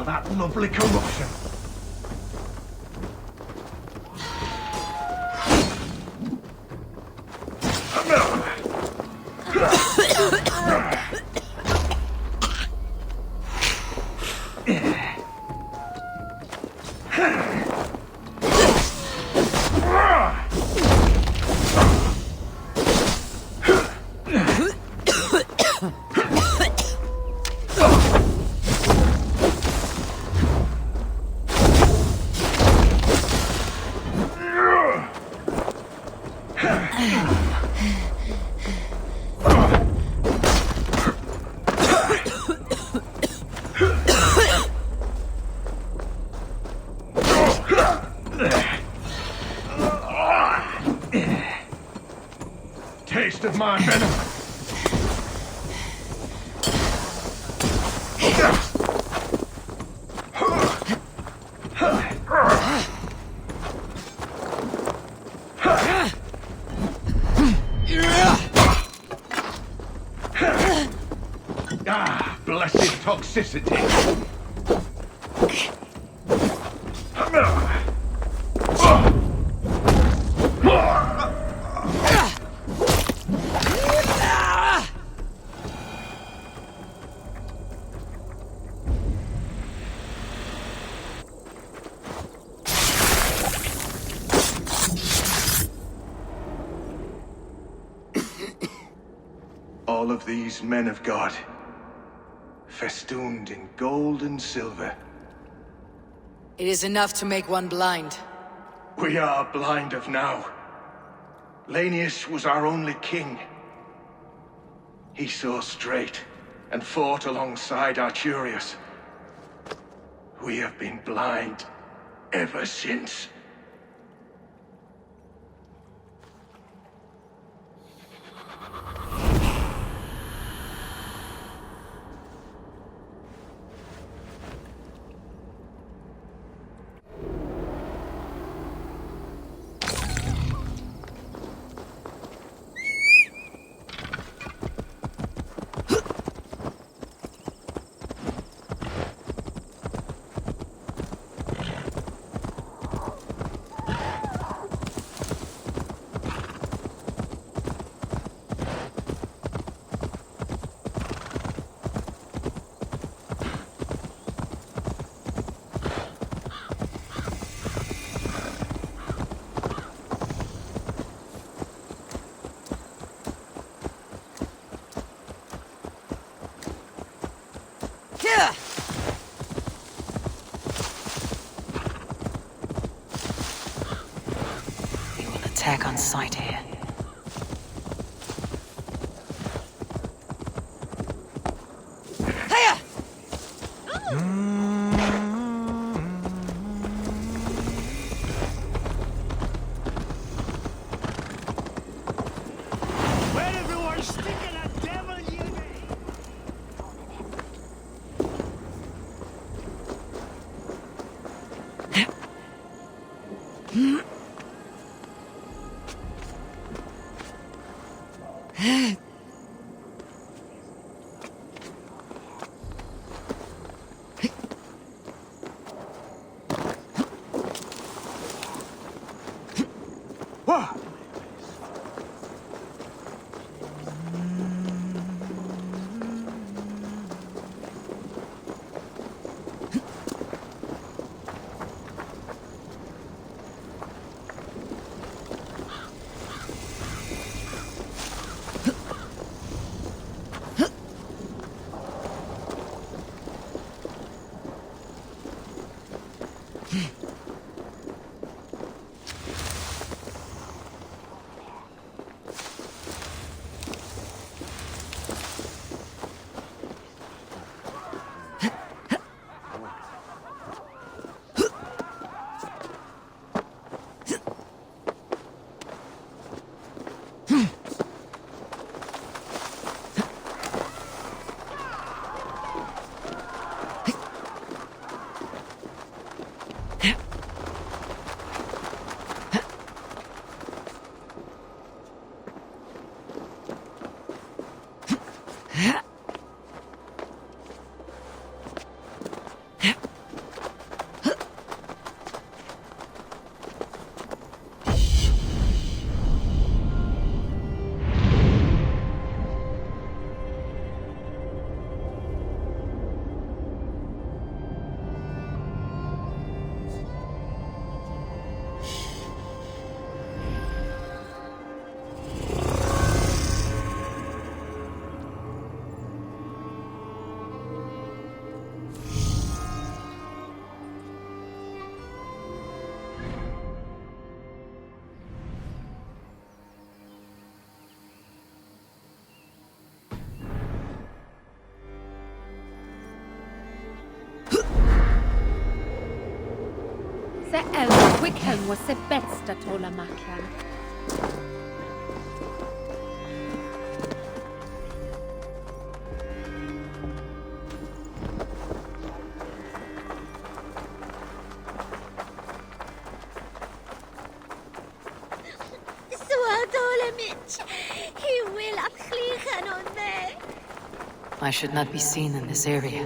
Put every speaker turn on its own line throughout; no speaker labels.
feel that lovely corruption. Taste of my venom. Ah, blessed toxicity. All of these men of God, festooned in gold and silver.
It is enough to make one blind.
We are blind of now. Lanius was our only king. He saw straight and fought alongside Arturius. We have been blind ever since.
We will attack on sight here.
Se elva Wickham was se bästa tola mackan.
I should not be seen in this area.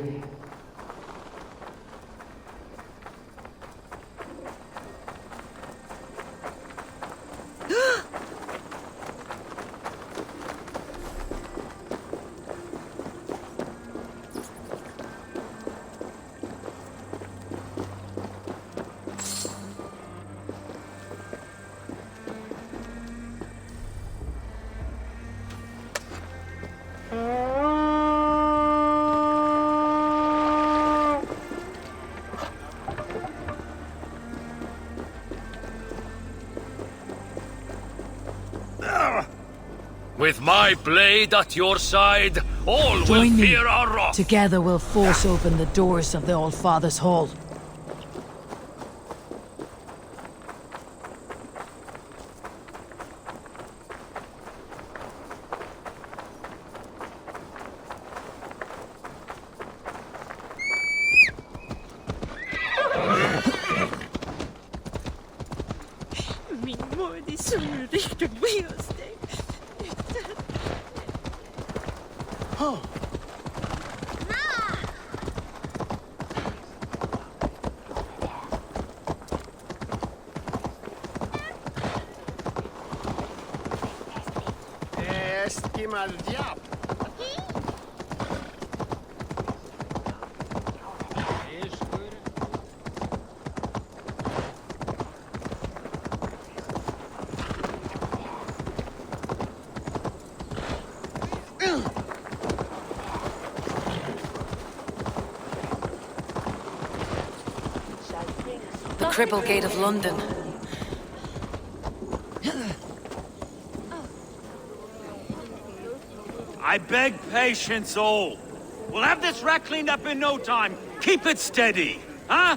With my blade at your side, all will
Join me.
fear our wrath.
Together we'll force open the doors of the All-Father's Hall.
Min mor är så riktigt med oss.
Estima el diablo.
The Cribble Gate of London.
I beg patience, all. We'll have this wreck cleaned up in no time. Keep it steady, huh?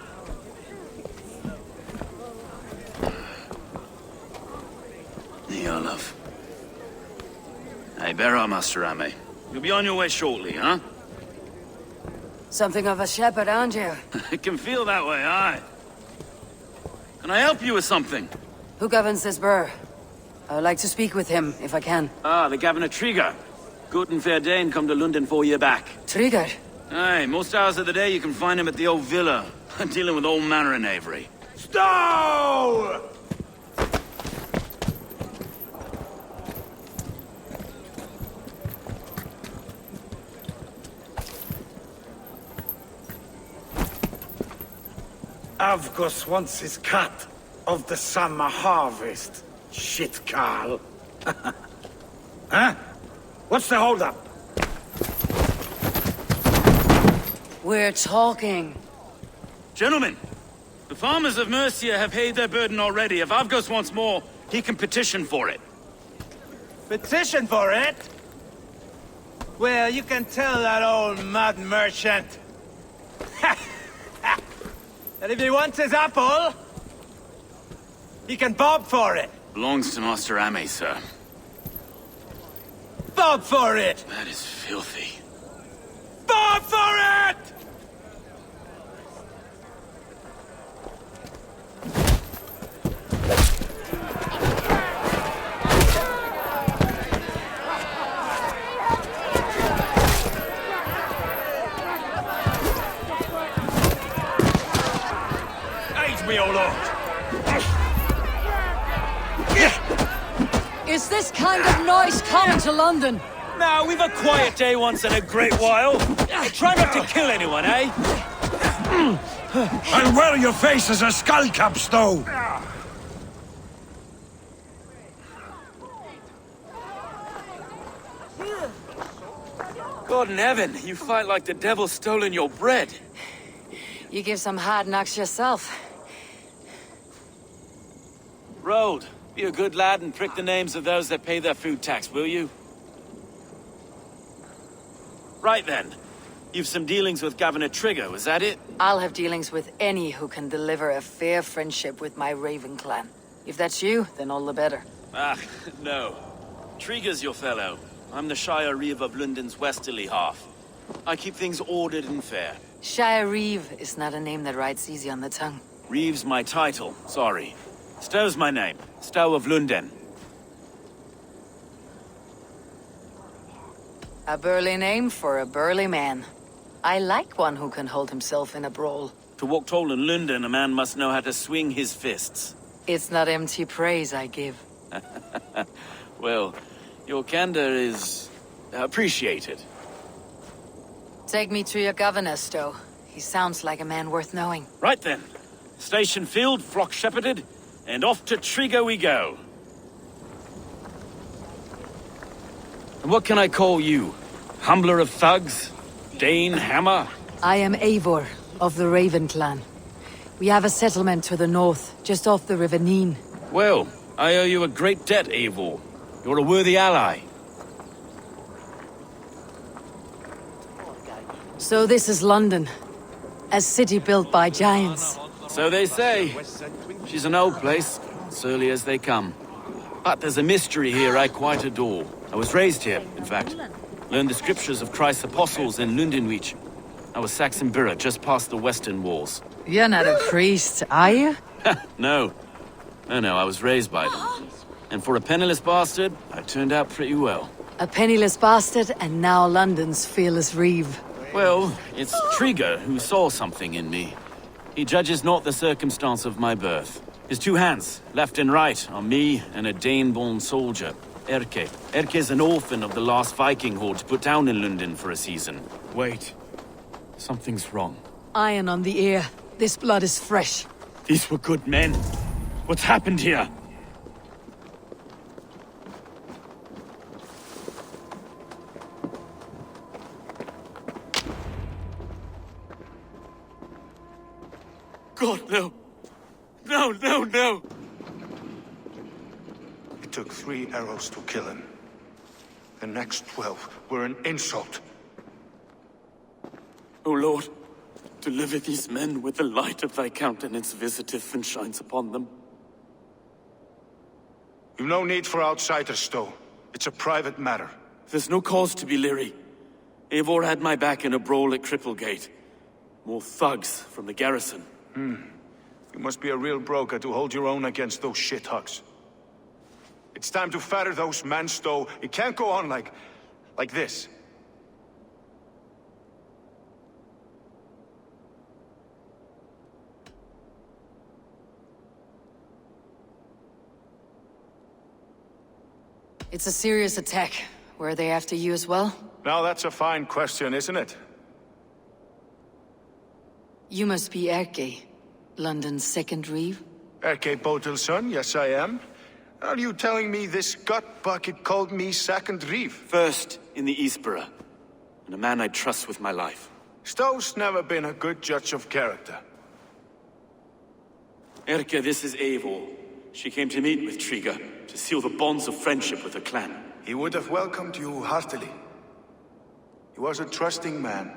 Olaf. Hey, bear up, Master Ame. You'll be on your way shortly, huh?
Something of a shepherd, aren't you?
It can feel that way, aye. Can I help you with something?
Who governs this burr? I would like to speak with him, if I can.
Ah, the Governor Trigger. Good and fair Dane come to London 4 year back.
Trigger?
Aye, most hours of the day you can find him at the old villa, dealing with all manner in Avery. Stow!
Avgos wants his cut of the summer harvest. Shit, Carl. Huh? What's the holdup?
We're talking.
Gentlemen, the farmers of Mercia have paid their burden already. If Avgos wants more, he can petition for it.
Petition for it? Well, you can tell that old mud merchant that if he wants his apple, he can bob for it.
Belongs to Master Ame, sir.
Bob for it!
That is filthy.
Bob for it!
Aid me, O Lord!
Is this kind of noise common to London?
Now, we've a quiet day once in a great while. Try not to kill anyone, eh?
I'll wear your face as a skullcap, Stow!
God in heaven, you fight like the devil's stolen your bread.
You give some hard knocks yourself.
Road, be a good lad and prick the names of those that pay their food tax, will you? Right then. You've some dealings with Governor Trigger, was that it?
I'll have dealings with any who can deliver a fair friendship with my Raven clan. If that's you, then all the better.
Ah, no. Trigger's your fellow. I'm the Shire Reeve of London's westerly half. I keep things ordered and fair.
Shire Reeve is not a name that rides easy on the tongue.
Reeve's my title, sorry. Stow's my name. Stow of Lunden.
A burly name for a burly man. I like one who can hold himself in a brawl.
To walk tall in London, a man must know how to swing his fists.
It's not empty praise I give.
Well, your candor is appreciated.
Take me to your governor, Stow. He sounds like a man worth knowing.
Right then. Station filled, flock shepherded, and off to Trigger we go. And what can I call you? Humbler of thugs? Dane Hammer?
I am Eivor, of the Raven clan. We have a settlement to the north, just off the River Neen.
Well, I owe you a great debt, Eivor. You're a worthy ally.
So this is London. A city built by giants.
So they say. She's an old place, surly as they come. But there's a mystery here I quite adore. I was raised here, in fact. Learned the scriptures of Christ's apostles in Lundenreach. I was Saxon Borough, just past the western walls.
You're not a priest, are you?
No. No, I was raised by them. And for a penniless bastard, I turned out pretty well.
A penniless bastard, and now London's fearless Reeve.
Well, it's Trigger who saw something in me. He judges not the circumstance of my birth. His two hands, left and right, are me and a Dane-born soldier, Erke. Erke's an orphan of the last Viking horde put down in London for a season. Wait. Something's wrong.
Iron on the ear. This blood is fresh.
These were good men. What's happened here? God, no. No.
It took 3 arrows to kill him. The next 12 were an insult.
O Lord, deliver these men with the light of thy countenance visiteth and shines upon them.
You've no need for outsiders, Stow. It's a private matter.
There's no cause to be leery. Eivor had my back in a brawl at Cripplegate. More thugs from the garrison.
You must be a real broker to hold your own against those shithugs. It's time to fetter those men, Stow. It can't go on like this.
It's a serious attack. Were they after you as well?
Now that's a fine question, isn't it?
You must be Erke, London's second Reeve?
Erke Botel's son, yes I am. Are you telling me this gut bucket called me second Reeve?
First in the Eastborough, and a man I trust with my life.
Stow's never been a good judge of character.
Erke, this is Eivor. She came to meet with Trigger, to seal the bonds of friendship with her clan.
He would have welcomed you heartily. He was a trusting man,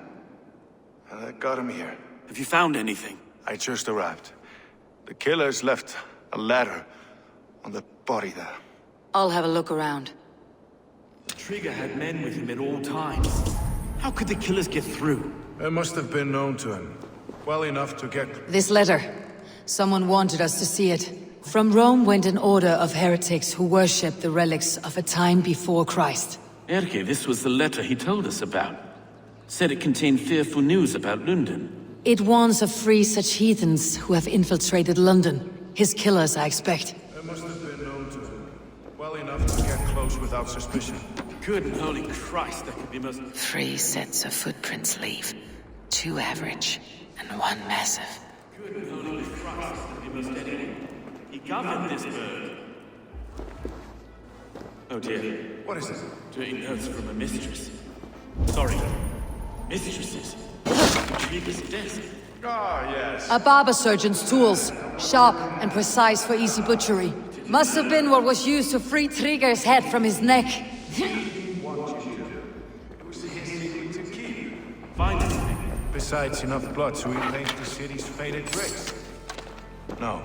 and I got him here.
Have you found anything?
I just arrived. The killers left a ladder on the body there.
I'll have a look around.
Trigger had men with him at all times. How could the killers get through?
It must have been known to him. Well enough to get...
This letter. Someone wanted us to see it. From Rome went an order of heretics who worshipped the relics of a time before Christ.
Erke, this was the letter he told us about. Said it contained fearful news about London.
It warns of 3 such heathens who have infiltrated London. His killers, I expect.
It must have been known to him. Well enough to get close without suspicion.
Good and holy Christ, that could be most...
3 sets of footprints leave. 2 average, and 1 massive.
Good and holy Christ, that could be most deadly. He governed this bird. Oh dear.
What is it?
Doing notes from a mistress. Sorry. Mistresses. Trigger's desk.
Ah, yes.
A barber surgeon's tools. Sharp and precise for easy butchery. Must have been what was used to free Trigger's head from his neck.
Find it.
Besides, enough blood to repaint the city's faded bricks. No.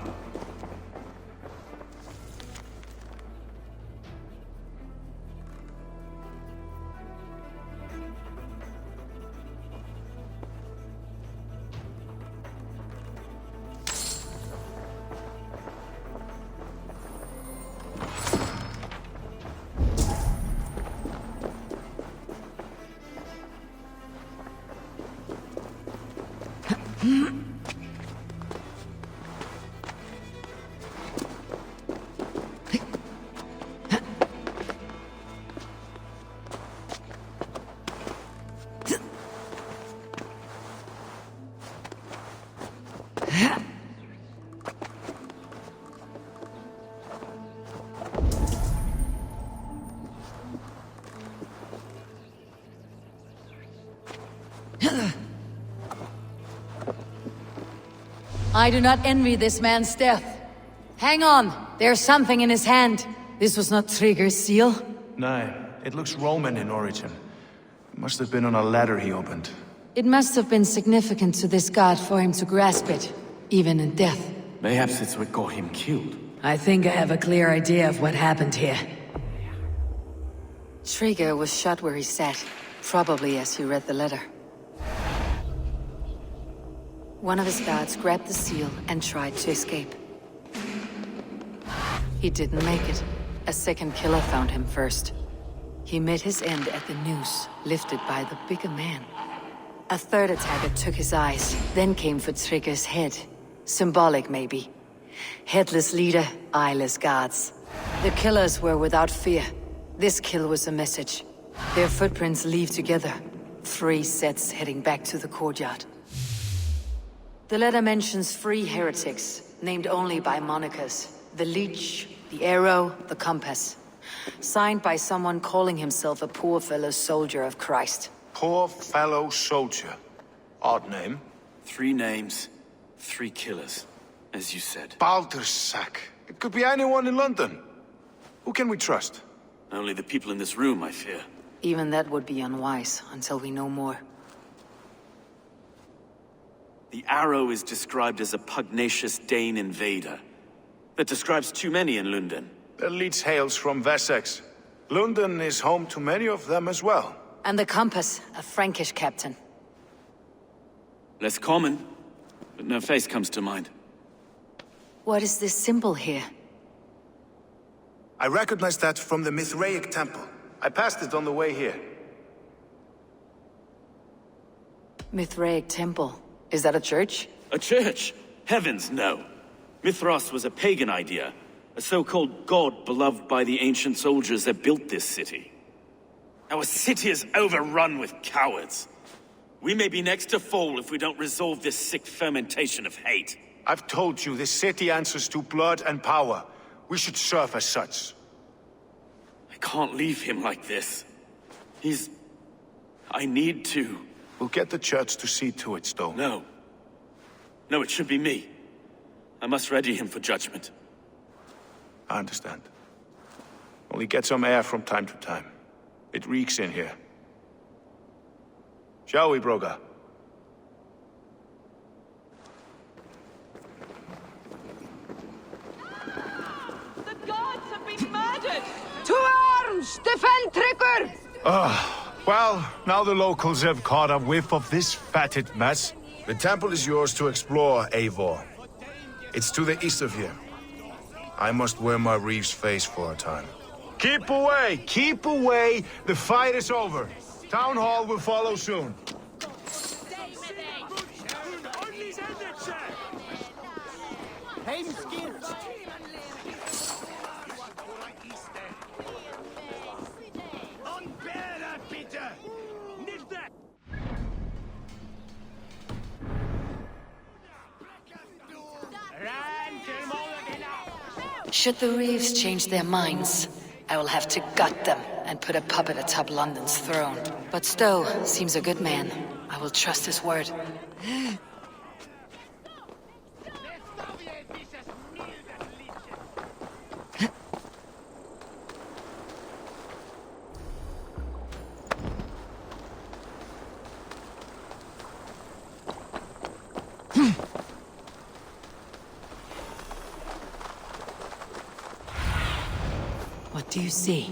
I do not envy this man's death. Hang on, there's something in his hand. This was not Trigger's seal.
No, it looks Roman in origin. Must have been on a ladder he opened.
It must have been significant to this god for him to grasp it, even in death.
Mayhaps it's what got him killed.
I think I have a clear idea of what happened here.
Trigger was shot where he sat, probably as he read the letter. One of his guards grabbed the seal and tried to escape. He didn't make it. A second killer found him first. He met his end at the noose, lifted by the bigger man. A third attacker took his eyes, then came for Trigger's head. Symbolic, maybe. Headless leader, eyeless guards. The killers were without fear. This kill was a message. Their footprints leave together. 3 sets heading back to the courtyard. The letter mentions 3 heretics, named only by monikers. The Leech, the Arrow, the Compass. Signed by someone calling himself a poor fellow soldier of Christ.
Poor fellow soldier. Odd name.
3 names, 3 killers, as you said.
Baldersack. It could be anyone in London. Who can we trust?
Only the people in this room, I fear.
Even that would be unwise, until we know more.
The Arrow is described as a pugnacious Dane invader. That describes too many in London.
The Leech hails from Wessex. London is home to many of them as well.
And the Compass, a Frankish captain.
Less common, but no face comes to mind.
What is this symbol here?
I recognize that from the Mithraic temple. I passed it on the way here.
Mithraic temple. Is that a church?
A church? Heavens, no. Mithras was a pagan idea. A so-called god beloved by the ancient soldiers that built this city. Our city is overrun with cowards. We may be next to fall if we don't resolve this sick fermentation of hate.
I've told you, this city answers to blood and power. We should serve as such.
I can't leave him like this. I need to.
We'll get the church to see to it, Stone.
No. No, it should be me. I must ready him for judgment.
I understand. Only get some air from time to time. It reeks in here. Shall we, Broga?
The gods have been murdered!
To arms! Defend Trigger!
Well, now the locals have caught a whiff of this fatted mess. The temple is yours to explore, Eivor. It's to the east of here. I must wear my Reeve's face for a time. Keep away! Keep away! The fight is over. Town Hall will follow soon.
Should the Reeves change their minds, I will have to gut them and put a puppet atop London's throne. But Stowe seems a good man. I will trust his word.
What do you see?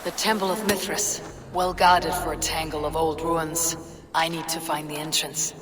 The Temple of Mithras, well guarded for a tangle of old ruins. I need to find the entrance.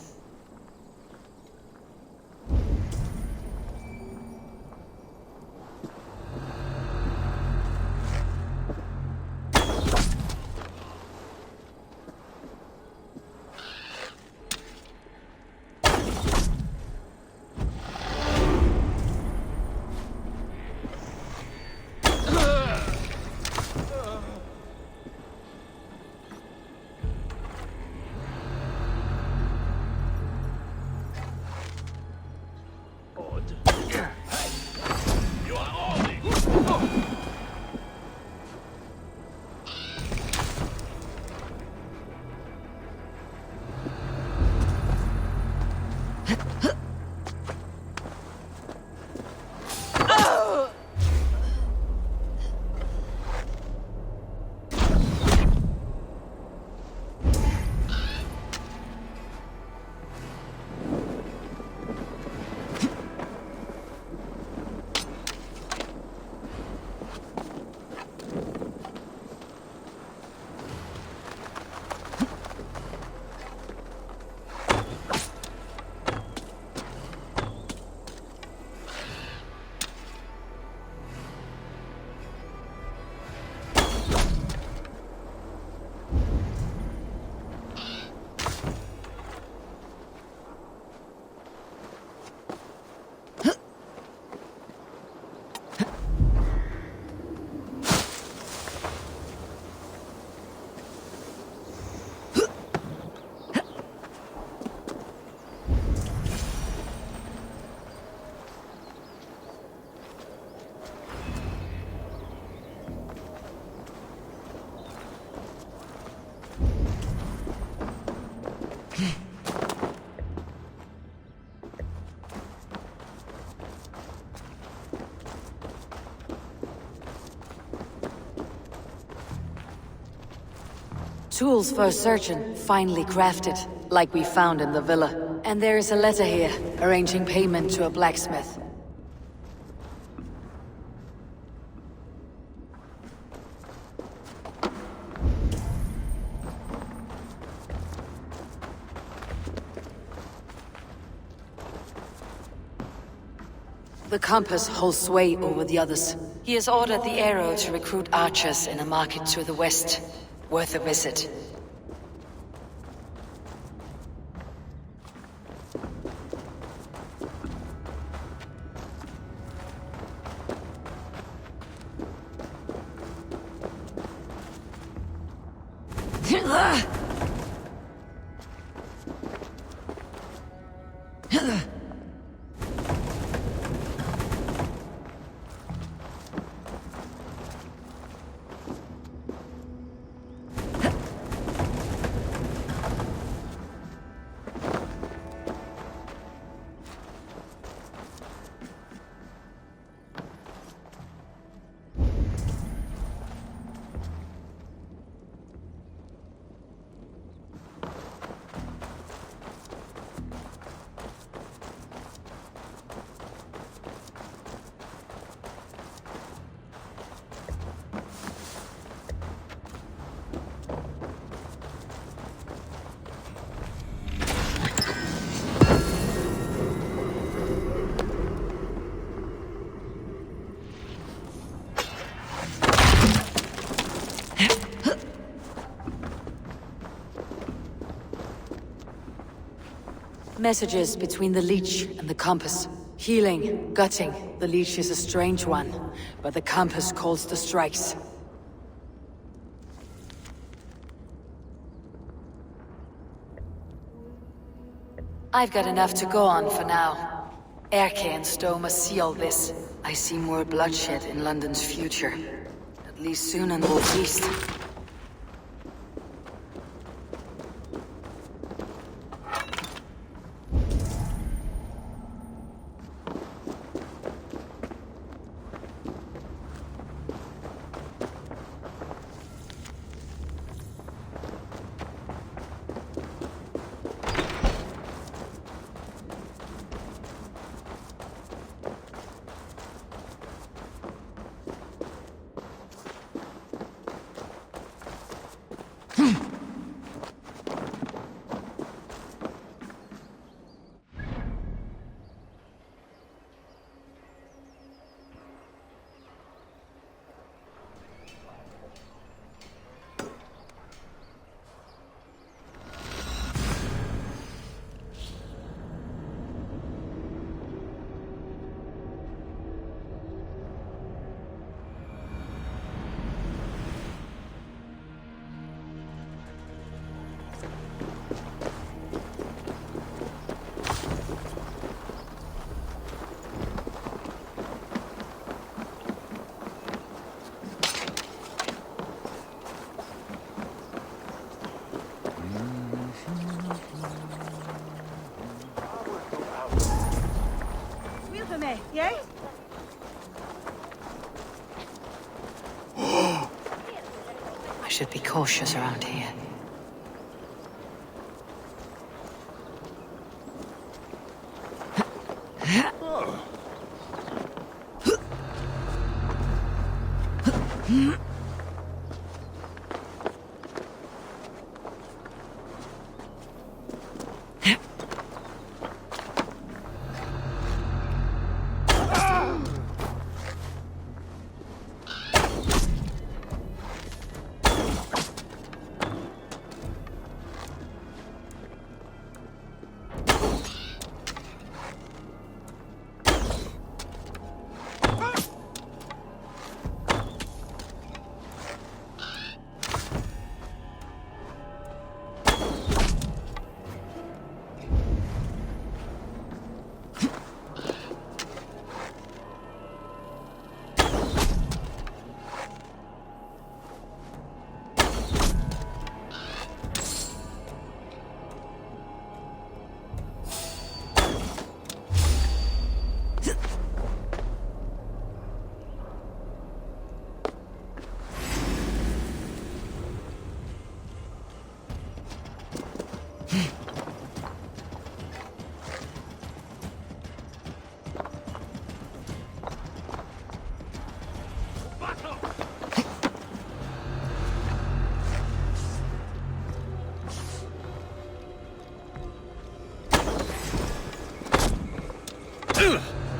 Tools for a surgeon, finely crafted, like we found in the villa. And there is a letter here, arranging payment to a blacksmith. The compass holds sway over the others. He has ordered the arrow to recruit archers in a market to the west. Worth a visit. Messages between the leech and the compass. Healing, gutting. The leech is a strange one, but the compass calls the strikes. I've got enough to go on for now. Erke and Stowe must seal this. I see more bloodshed in London's future. At least soon in the northeast.
me, yay?
I should be cautious around here.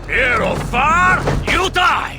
Here or far, you die!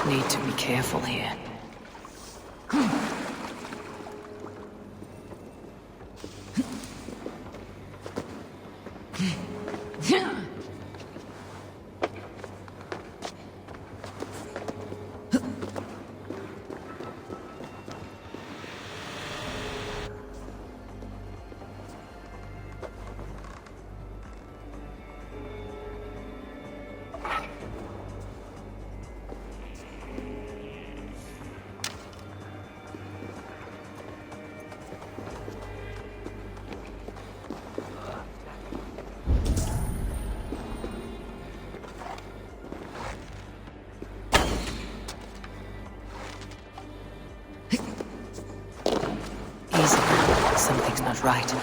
Need to be careful here. Easy. Something's not right.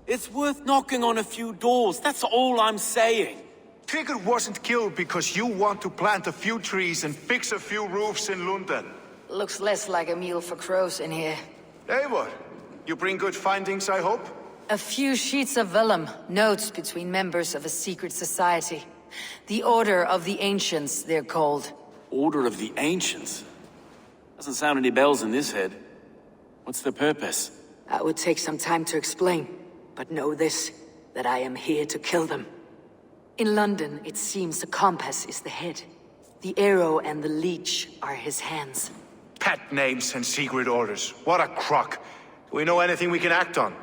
It's worth knocking on a few doors, that's all I'm saying.
Tigger wasn't killed because you want to plant a few trees and fix a few roofs in London.
Looks less like a meal for crows in here.
Eivor, you bring good findings, I hope?
A few sheets of vellum, notes between members of a secret society. The Order of the Ancients, they're called.
Order of the Ancients? Doesn't sound any bells in this head. What's the purpose?
That would take some time to explain, but know this, that I am here to kill them. In London, it seems the compass is the head. The arrow and the leech are his hands.
Pet names and secret orders. What a crock. Do we know anything we can act on?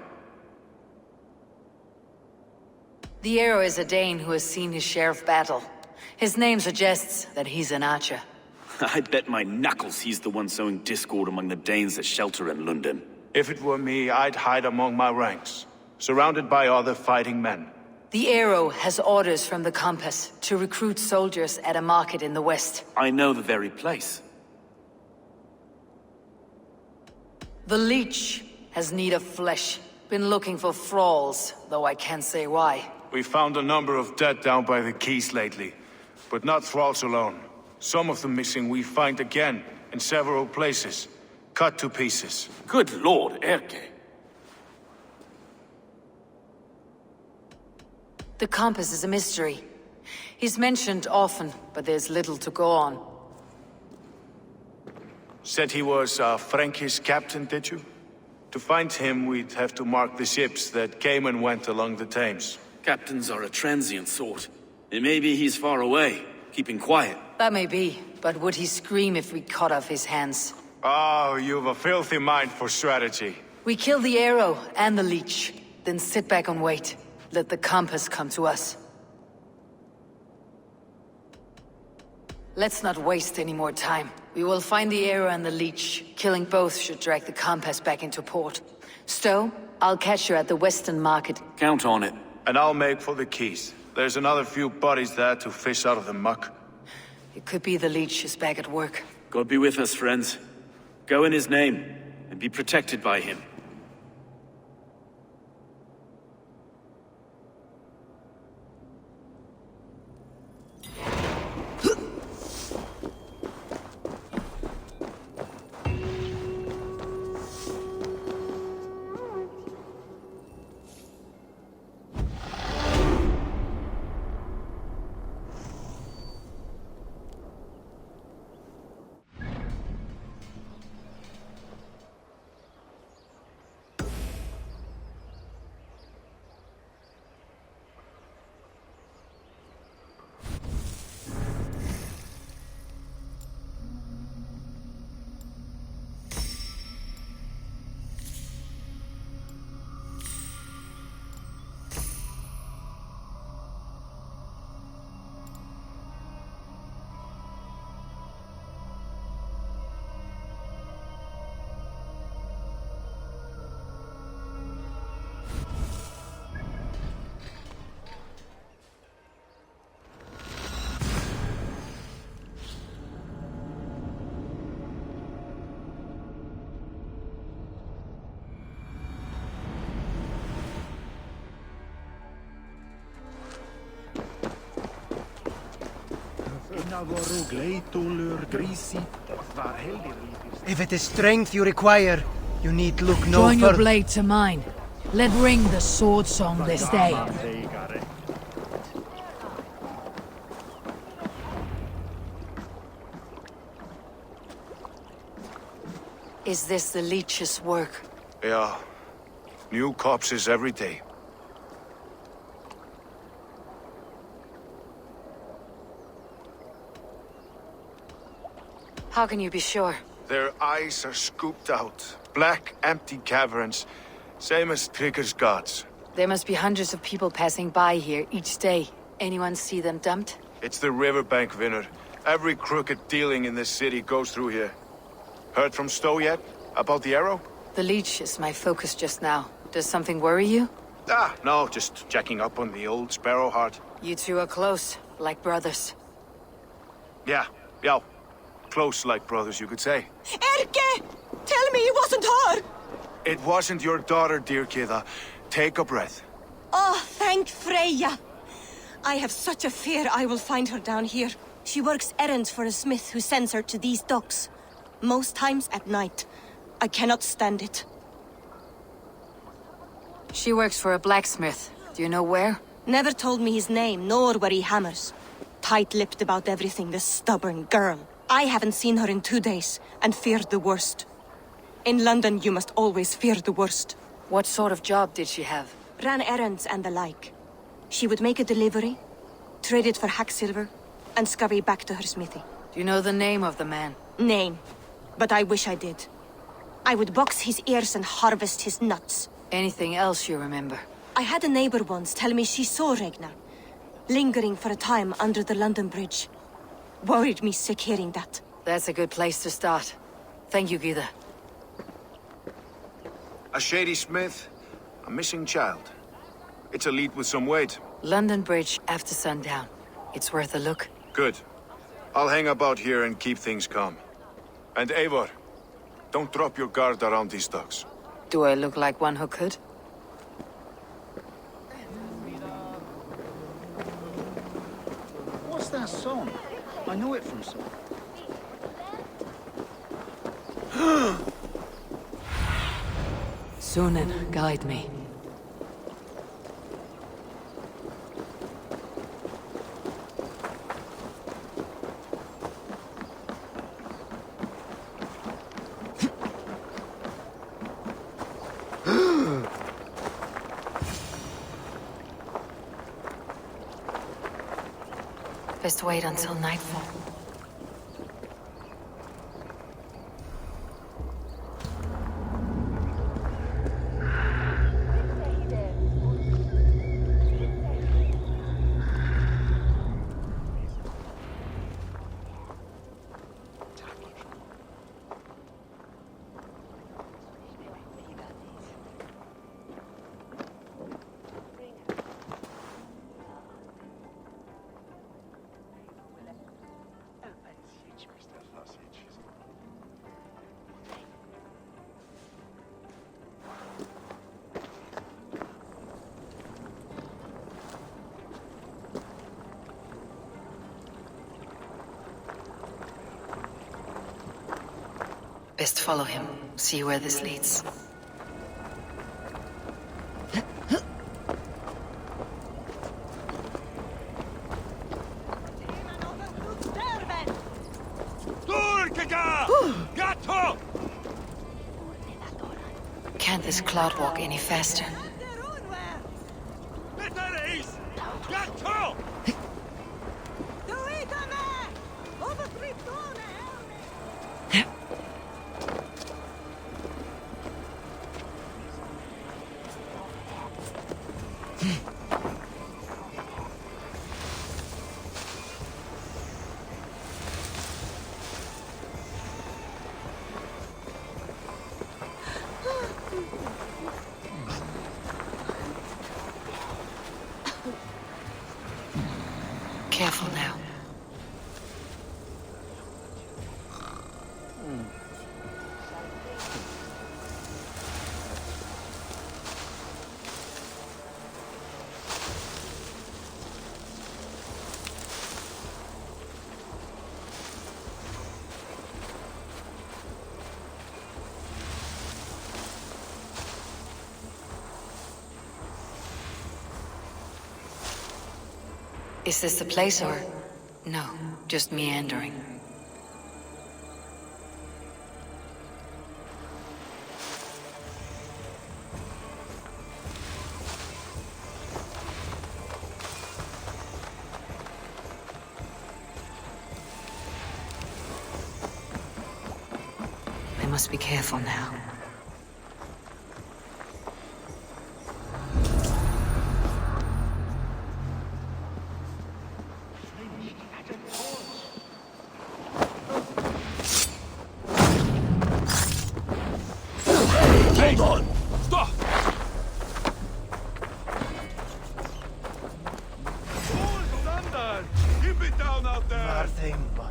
The arrow is a Dane who has seen his share of battle. His name suggests that he's an archer.
I bet my knuckles he's the one sowing discord among the Danes that shelter in London.
If it were me, I'd hide among my ranks, surrounded by other fighting men.
The arrow has orders from the compass to recruit soldiers at a market in the west.
I know the very place.
The leech has need of flesh. Been looking for thralls, though I can't say why.
We found a number of dead down by the quays lately, but not thralls alone. Some of the missing we find again, in several places, cut to pieces.
Good lord, Erke.
The compass is a mystery. He's mentioned often, but there's little to go on.
Said he was a Frankish captain, did you? To find him, we'd have to mark the ships that came and went along the Thames.
Captains are a transient sort. It may be he's far away, keeping quiet.
That may be, but would he scream if we cut off his hands?
Oh, you've a filthy mind for strategy.
We kill the arrow and the leech, then sit back and wait. Let the compass come to us. Let's not waste any more time. We will find the arrow and the leech. Killing both should drag the compass back into port. Stowe, I'll catch you at the Western Market.
Count on it.
And I'll make for the quays. There's another few bodies there to fish out of the muck.
It could be the leech is back at work.
God be with us, friends. Go in his name, and be protected by him.
If it is strength you require, you need look no
Join your
further.
blade to mine. Let ring the sword song this day.
Is this the leech's work?
Yeah. New corpses every day.
How can you be sure?
Their eyes are scooped out. Black, empty caverns. Same as Trigger's gods.
There must be hundreds of people passing by here each day. Anyone see them dumped?
It's the riverbank, Vinner. Every crooked dealing in this city goes through here. Heard from Stowe yet? About the arrow?
The leech is my focus just now. Does something worry you?
Ah, no, just checking up on the old Sparrowheart.
You two are close, like brothers.
Yeah. Close like brothers, you could say.
Erke! Tell me it wasn't her!
It wasn't your daughter, dear Kida. Take a breath.
Oh, thank Freya. I have such a fear I will find her down here. She works errands for a smith who sends her to these docks. Most times at night. I cannot stand it.
She works for a blacksmith. Do you know where?
Never told me his name, nor where he hammers. Tight-lipped about everything, the stubborn girl. I haven't seen her in 2 days, and feared the worst. In London, you must always fear the worst.
What sort of job did she have?
Ran errands and the like. She would make a delivery, trade it for hack silver, and scurry back to her smithy.
Do you know the name of the man?
Name. But I wish I did. I would box his ears and harvest his nuts.
Anything else you remember?
I had a neighbor once tell me she saw Regna, lingering for a time under the London Bridge. Worried me sick hearing that.
That's a good place to start. Thank you, Gida.
A shady smith, a missing child. It's a lead with some weight.
London Bridge after sundown. It's worth a look.
Good. I'll hang about here and keep things calm. And Eivor, don't drop your guard around these docks.
Do I look like one who could?
What's that song? I know it from somewhere.
Sunan, guide me.
Best wait until nightfall. Best follow him. See where this leads. Can't this cloud walk any faster? Careful now. Is this the place or... No, just meandering. must be careful now.
Hold on! Stop! Keep it down out there!
Nothing but...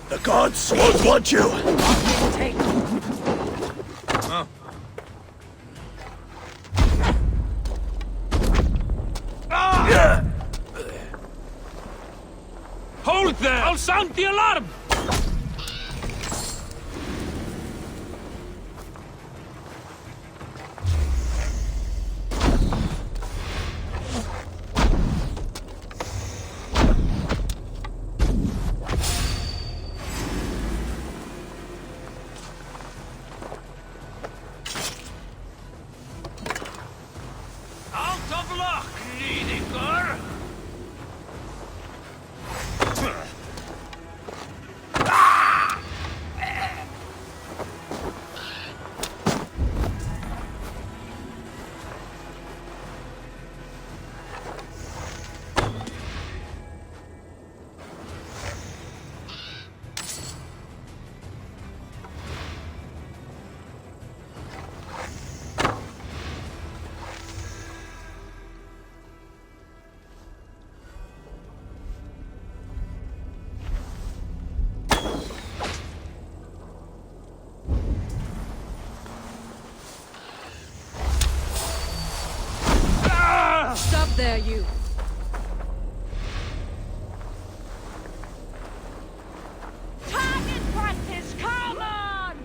The gods won't want you!
Hold there! I'll sound the alarm! Out of luck, Lidiker!
Stop there, you! Target practice, come on!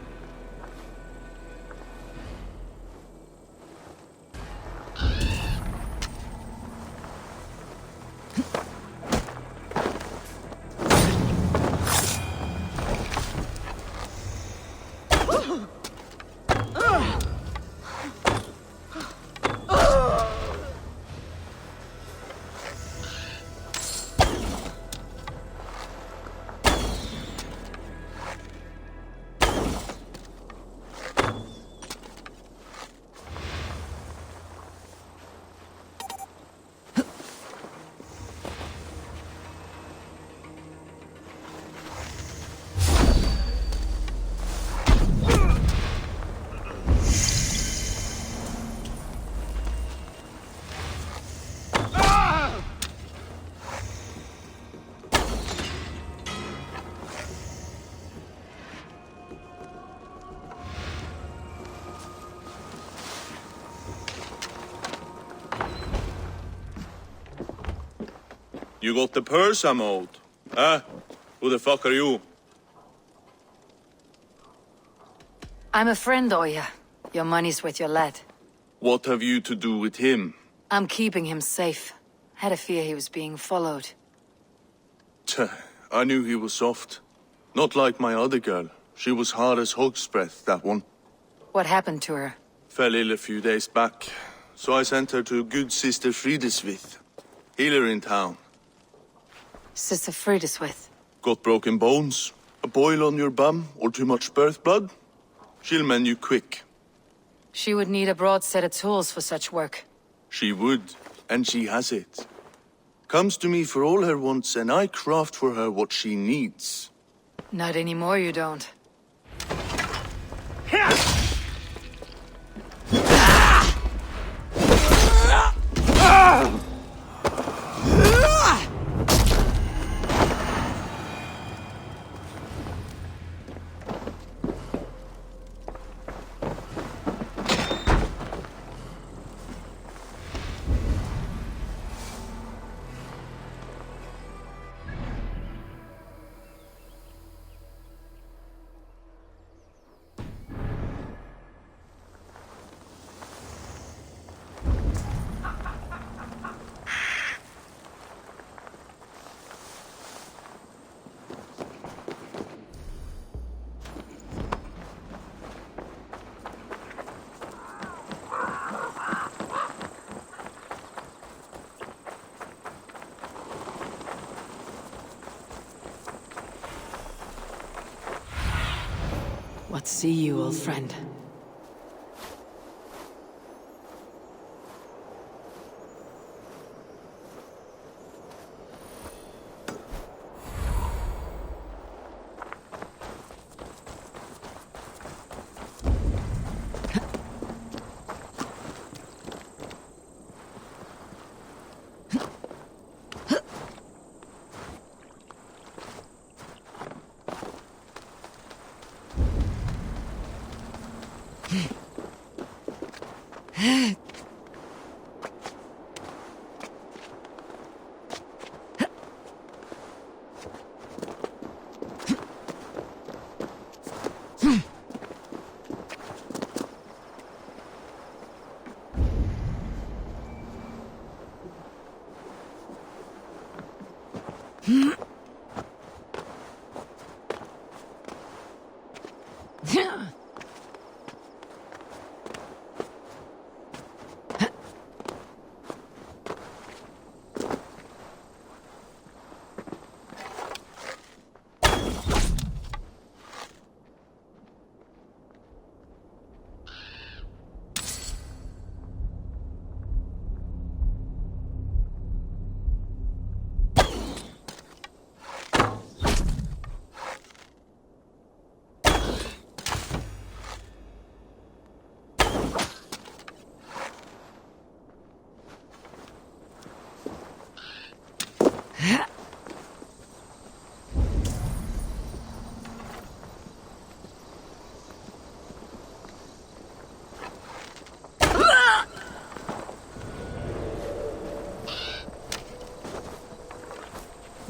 You got the purse I'm owed. Huh? Who the fuck are you?
I'm a friend, Oya. Your money's with your lad.
What have you to do with him?
I'm keeping him safe. Had a fear he was being followed.
Tch, I knew he was soft. Not like my other girl. She was hard as hog's breath, that one.
What happened to her?
Fell ill a few days back. So I sent her to good Sister Frideswith, healer in town.
Sister Frideswith.
Got broken bones, a boil on your bum, or too much birth blood? She'll mend you quick.
She would need a broad set of tools for such work.
She would, and she has it. Comes to me for all her wants, and I craft for her what she needs.
Not anymore, you don't. What see you, old friend?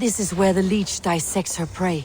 This is where the leech dissects her prey.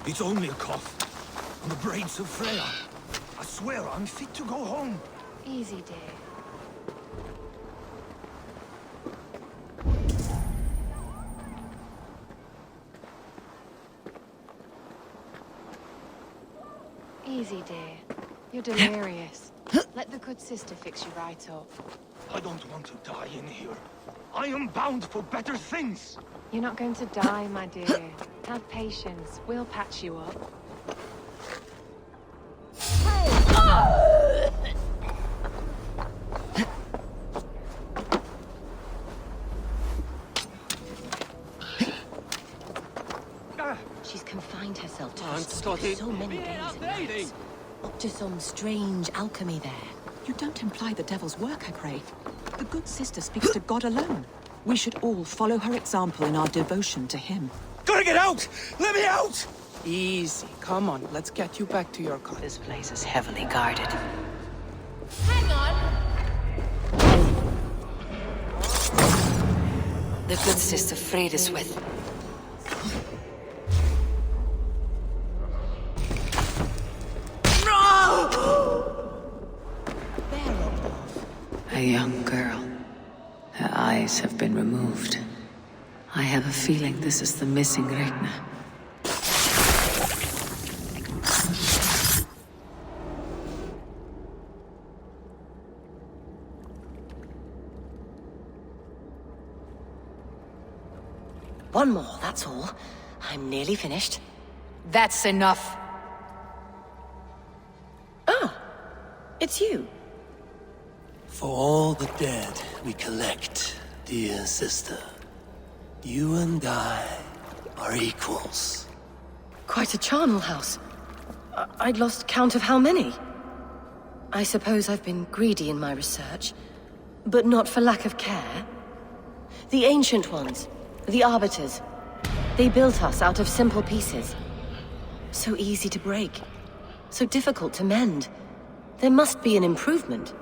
It's only a cough. On the braids of Freya. I swear I'm fit to go home.
Easy, dear. Easy, dear. You're delirious. Let the good sister fix you right up.
I don't want to die in here. I am bound for better things.
You're not going to die, my dear. Have patience. We'll patch you up.
She's confined herself to her study for so many days and nights. Up to some strange alchemy there.
You don't imply the devil's work, I pray. The good sister speaks to God alone. We should all follow her example in our devotion to him.
Gotta get out! Let me out!
Easy. Come on, let's get you back to your car.
This place is heavily guarded.
Hang on!
The good sister freed us with. A young girl. Her eyes have been removed. I have a feeling this is the missing Regna.
One more, that's all. I'm nearly finished.
That's enough.
Oh, it's you.
For all the dead we collect, dear sister, you and I are equals.
Quite a charnel house. I'd lost count of how many. I suppose I've been greedy in my research, but not for lack of care. The ancient ones, the arbiters, they built us out of simple pieces. So easy to break, so difficult to mend. There must be an improvement.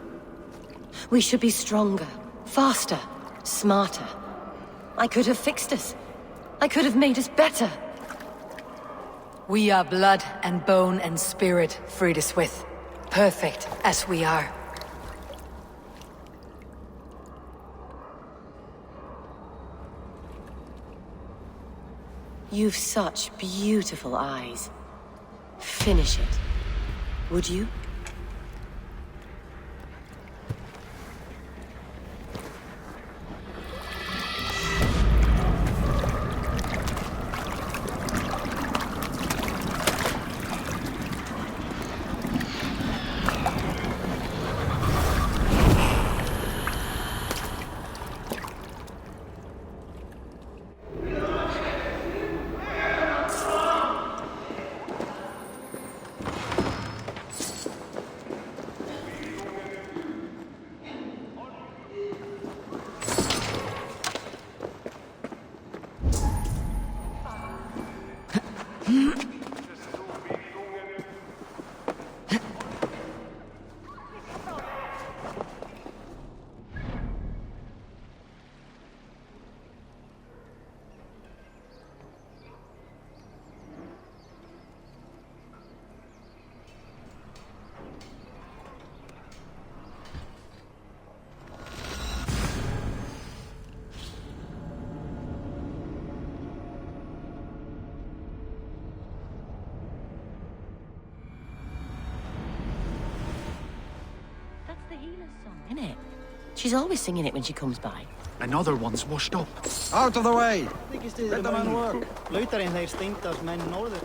We should be stronger, faster, smarter. I could have fixed us. I could have made us better.
We are blood and bone and spirit, freed us with. Perfect as we are.
You've such beautiful eyes. Finish it. Would you? Isn't it? She's always singing it when she comes by.
Another one's washed up.
Out of the way!
Let the man work. Lutarinn þeir stingast menn norður.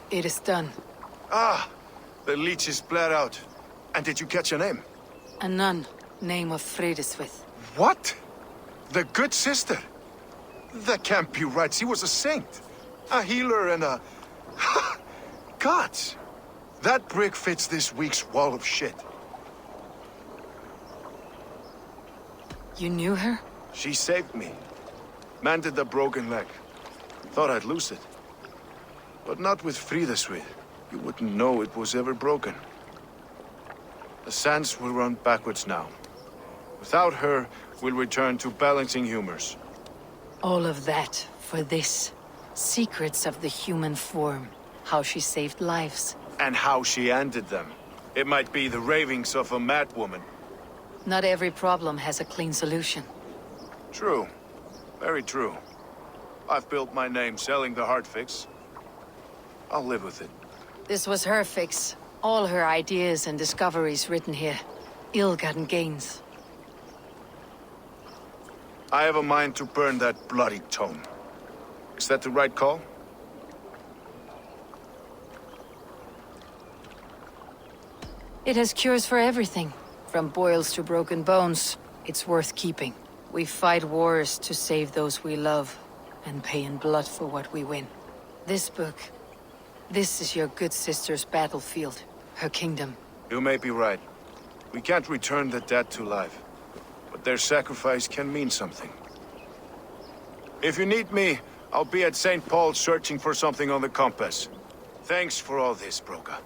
It is done.
Ah, the leech is bled out. And did you catch her name?
A nun, name of Fredeswith.
What? The good sister? That can't be right. She was a saint. A healer and a... Gods! That brick fits this week's wall of shit.
You knew her?
She saved me. Mended the broken leg. Thought I'd lose it. But not with Frideswith. you wouldn't know it was ever broken. The sands will run backwards now. Without her, we'll return to balancing humors.
All of that for this. Secrets of the human form. How she saved lives.
And how she ended them. It might be the ravings of a madwoman.
Not every problem has a clean solution.
True. Very true. I've built my name selling the heart fix. I'll live with it.
This was her fix. All her ideas and discoveries written here. Ill-gotten gains.
I have a mind to burn that bloody tome. Is that the right call?
It has cures for everything. From boils to broken bones. It's worth keeping. We fight wars to save those we love, and pay in blood for what we win. This book, this is your good sister's battlefield, her kingdom.
You may be right. We can't return the dead to life, but their sacrifice can mean something. If you need me, I'll be at St. Paul's searching for something on the compass. Thanks for all this, Broga.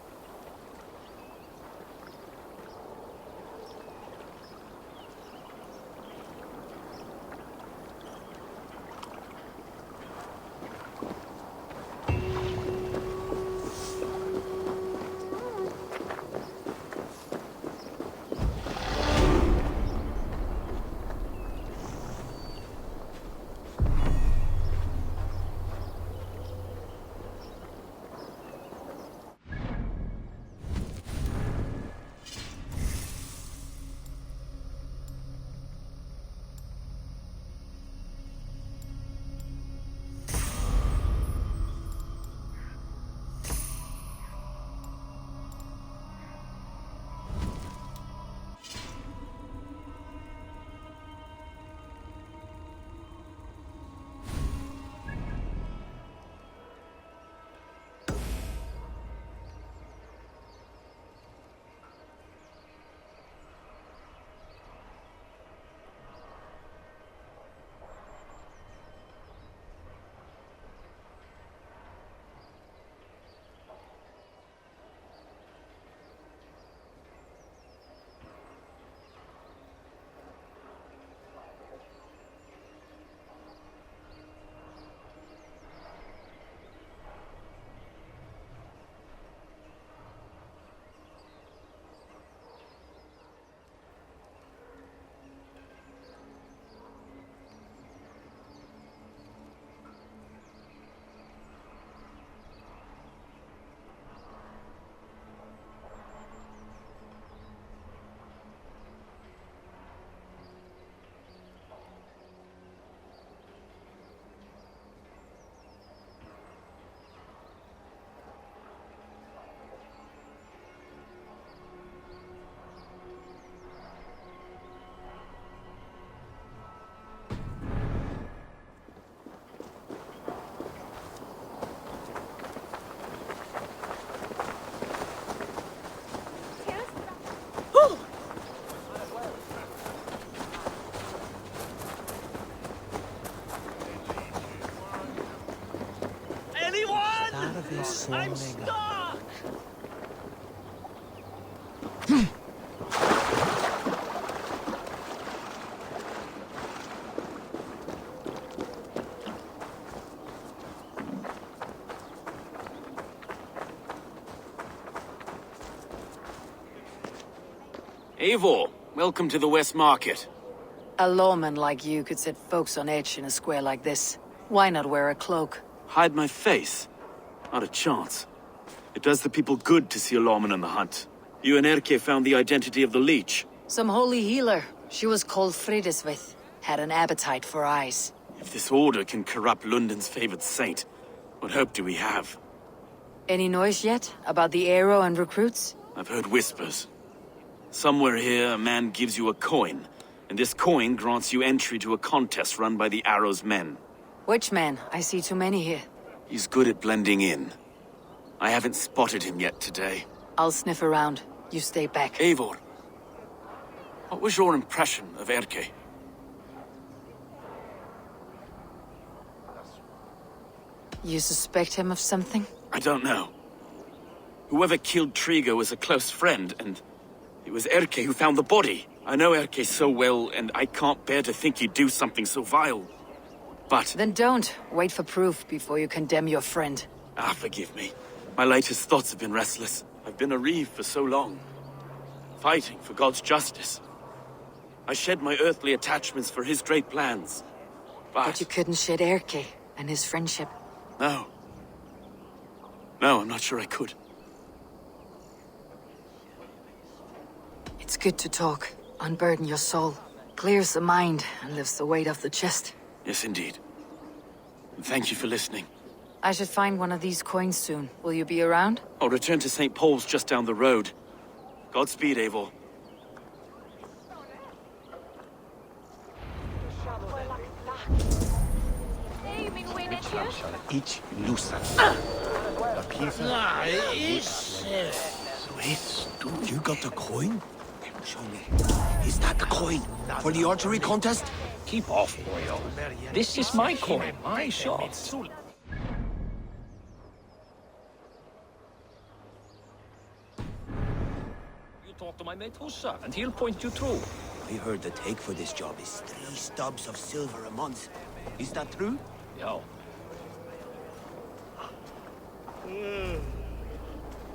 I'm stuck!
Eivor, welcome to the West Market.
A lawman like you could set folks on edge in a square like this. Why not wear a cloak?
Hide my face? Not a chance. It does the people good to see a lawman on the hunt. You and Erke found the identity of the leech.
Some holy healer. She was called Fridesvith. Had an appetite for eyes.
If this order can corrupt London's favored saint, what hope do we have?
Any noise yet about the arrow and recruits?
I've heard whispers. Somewhere here, a man gives you a coin, and this coin grants you entry to a contest run by the Arrow's men.
Which man? I see too many here.
He's good at blending in. I haven't spotted him yet today.
I'll sniff around. You stay back.
Eivor, what was your impression of Erke?
You suspect him of something?
I don't know. Whoever killed Trigo was a close friend, and it was Erke who found the body. I know Erke so well, and I can't bear to think he'd do something so vile. But...
Then don't. Wait for proof before you condemn your friend.
Ah, forgive me. My latest thoughts have been restless. I've been a reeve for so long, fighting for God's justice. I shed my earthly attachments for his great plans.
But you couldn't shed Erke and his friendship.
No. No, I'm not sure I could.
It's good to talk. Unburden your soul. Clears the mind and lifts the weight off the chest.
Yes, indeed. And thank you for listening.
I should find one of these coins soon. Will you be around?
I'll return to St. Paul's just down the road. Godspeed, Eivor.
Each loosen.
You got the coin? Show me. Is that the coin? For the archery contest?
Keep off, boyo. This is my coin, my shot. You talk to my mate Hussa, and he'll point you through.
I heard the take for this job is 3 stubs of silver a month. Is that true?
Yeah.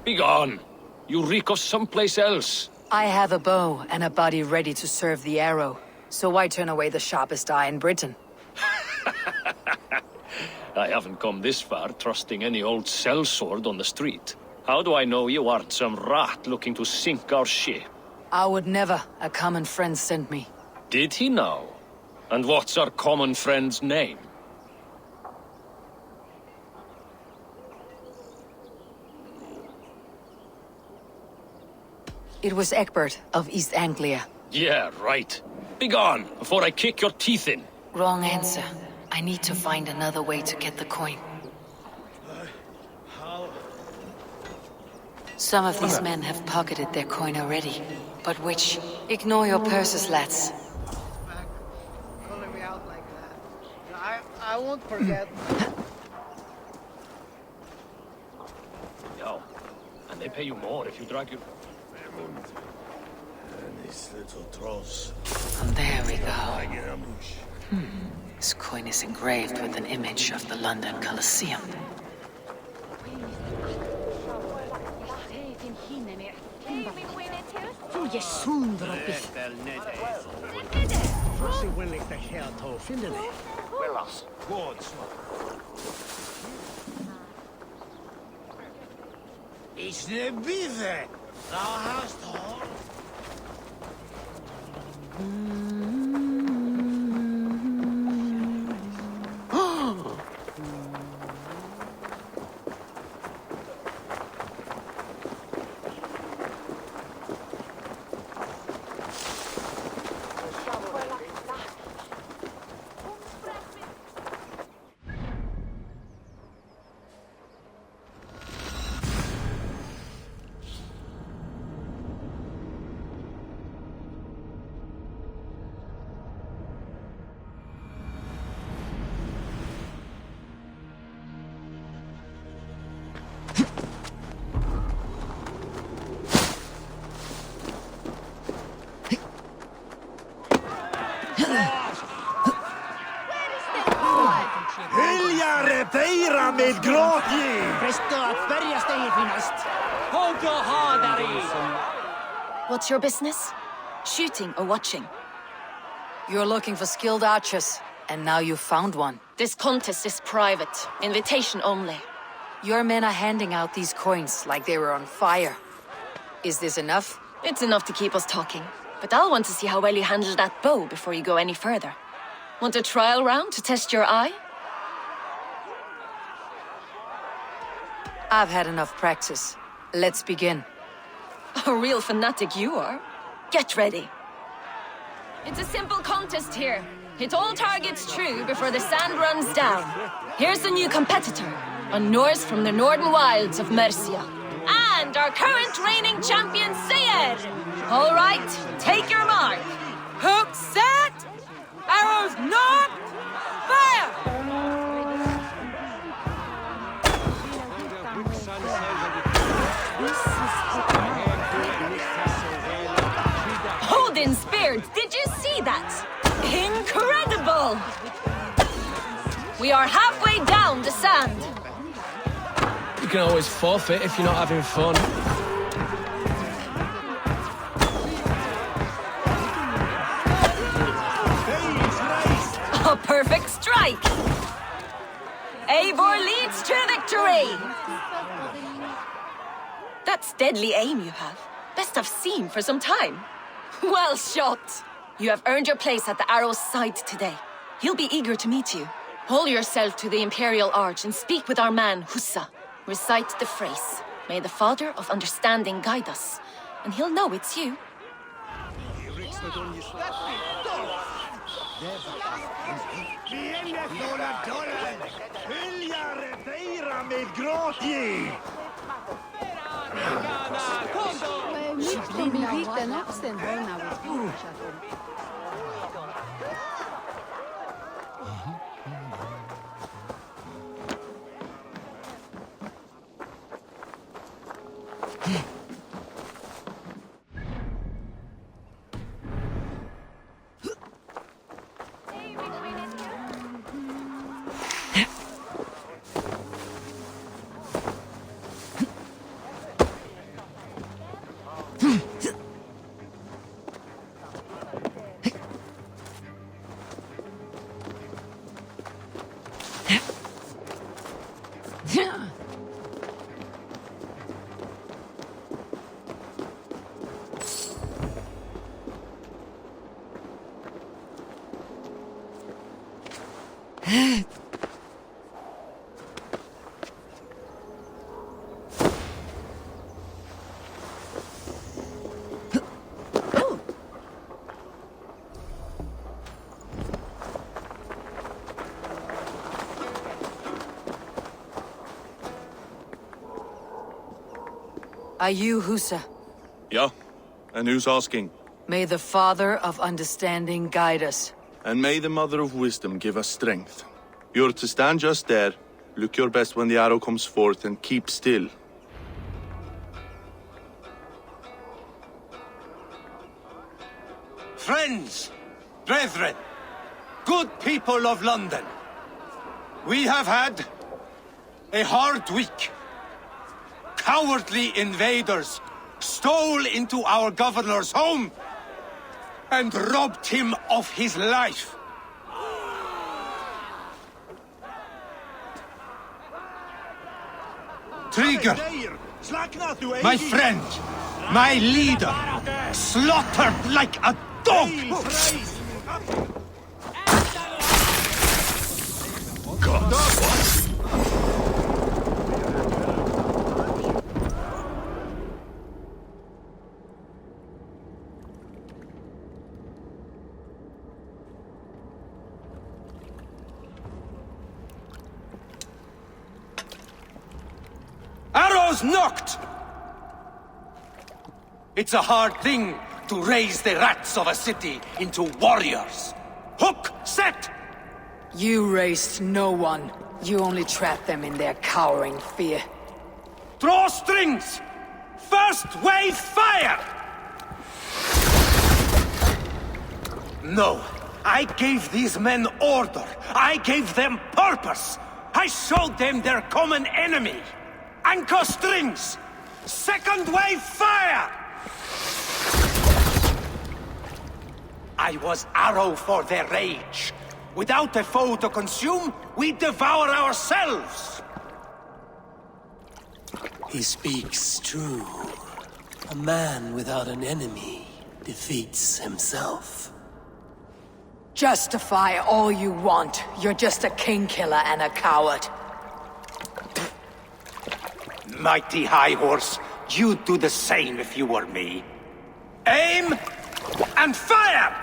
Be gone! You reek of someplace else.
I have a bow and a body ready to serve the arrow. So why turn away the sharpest eye in Britain?
I haven't come this far trusting any old sellsword on the street. How do I know you aren't some rat looking to sink our ship?
I would never. A common friend sent me.
Did he now? And what's our common friend's name?
It was Egbert of East Anglia.
Yeah, right. Be gone, before I kick your teeth in.
Wrong answer. I need to find another way to get the coin. Some of these men have pocketed their coin already. But which? Ignore your purses, lads.
Calling me out like that. I won't forget.
Yo, and they pay you more if you drag your...
These little trolls.
And there we go. This coin is engraved with an image of the London Colosseum.
It's the beaver. Thou hast all. Repeira med gråtje!
Presto att bergast dig finast.
What's your business? Shooting or watching?
You're looking for skilled archers, and now you've found one.
This contest is private. Invitation only.
Your men are handing out these coins like they were on fire. Is this enough?
It's enough to keep us talking. But I'll want to see how well you handle that bow before you go any further. Want a trial round to test your eye?
I've had enough practice. Let's begin.
A real fanatic you are. Get ready. It's a simple contest here. Hit all targets true before the sand runs down. Here's the new competitor, a Norse from the northern wilds of Mercia. And our current reigning champion, Seir! All right, take your mark.
Hook set! Arrows knocked! Fire!
fired! Did you see that? Incredible! We are halfway down the sand.
You can always forfeit if you're not having fun.
A perfect strike! Eivor leads to victory! That's deadly aim you have. Best I've seen for some time. Well shot! You have earned your place at the arrow's side today. He'll be eager to meet you. Hold yourself to the Imperial Arch and speak with our man, Hussa. Recite the phrase. May the Father of Understanding guide us. And he'll know it's you.
Are you Hussa?
Yeah, and who's asking?
May the Father of Understanding guide us.
And may the Mother of Wisdom give us strength. You're to stand just there, look your best when the arrow comes forth, and keep still.
Friends, brethren, good people of London, we have had a hard week. Cowardly invaders stole into our governor's home and robbed him of his life. Trigger, my friend, my leader, slaughtered like a dog!
God, what?
Arrows knocked! It's a hard thing to raise the rats of a city into warriors. Hook, set!
You raised no one. You only trapped them in their cowering fear.
Draw strings! First wave fire! No, I gave these men order. I gave them purpose. I showed them their common enemy. Anchor strings! Second wave fire! I was arrow for their rage. Without a foe to consume, we devour ourselves!
He speaks true. A man without an enemy defeats himself.
Justify all you want. You're just a king killer and a coward.
Mighty High Horse, you'd do the same if you were me. Aim and fire!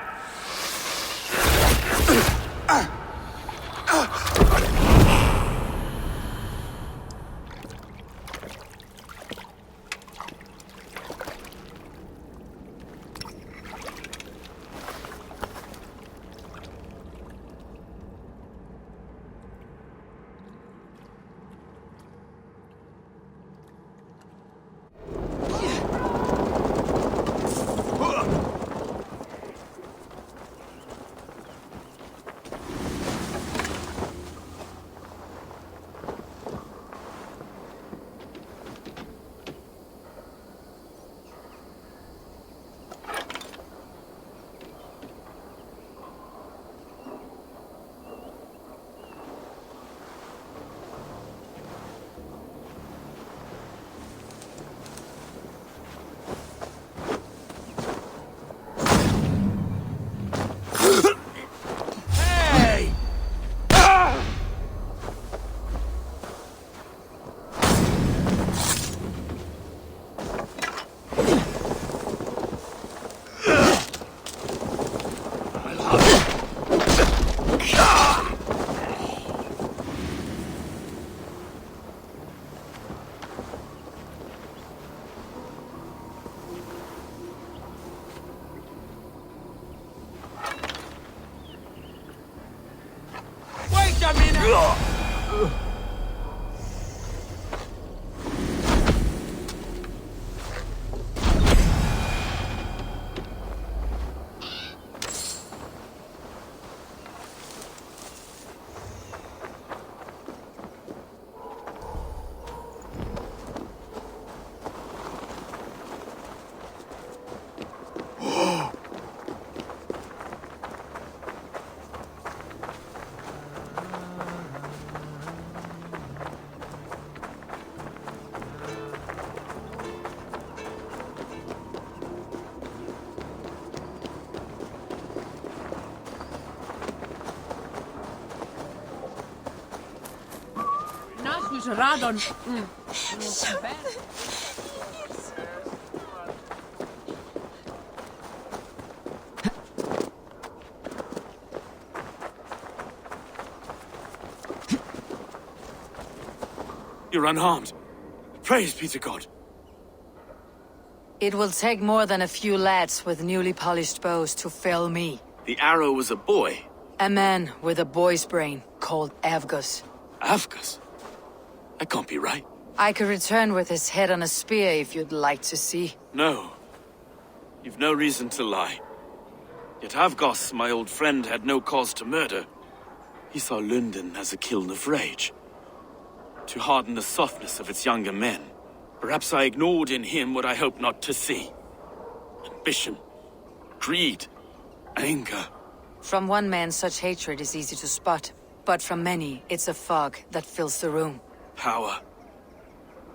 Radon.
You're unharmed. Praise be to God.
It will take more than a few lads with newly polished bows to fell me.
The arrow was a boy.
A man with a boy's brain, called Avgus.
Avgus? That can't be right.
I could return with his head on a spear if you'd like to see.
No. You've no reason to lie. Yet Avgos, my old friend, had no cause to murder. He saw London as a kiln of rage. To harden the softness of its younger men. Perhaps I ignored in him what I hoped not to see. Ambition. Greed. Anger.
From one man, such hatred is easy to spot. But from many, it's a fog that fills the room.
Power.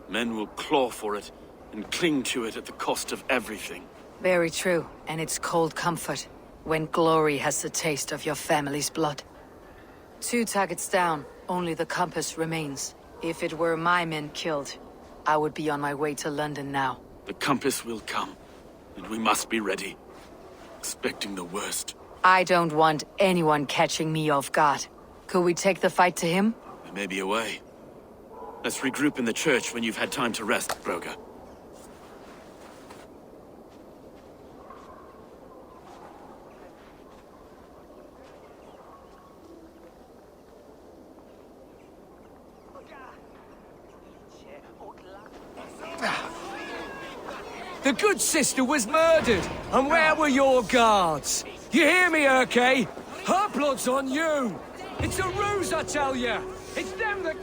Men will claw for it, and cling to it at the cost of everything.
Very true, and it's cold comfort, when glory has the taste of your family's blood. 2 targets down, only the compass remains. If it were my men killed, I would be on my way to London now.
The compass will come, and we must be ready. Expecting the worst.
I don't want anyone catching me off guard. Could we take the fight to him?
There may be a way. Let's regroup in the church when you've had time to rest, Broga.
The good sister was murdered, and where were your guards? You hear me, Urke? Her blood's on you! It's a ruse, I tell you! It's them that...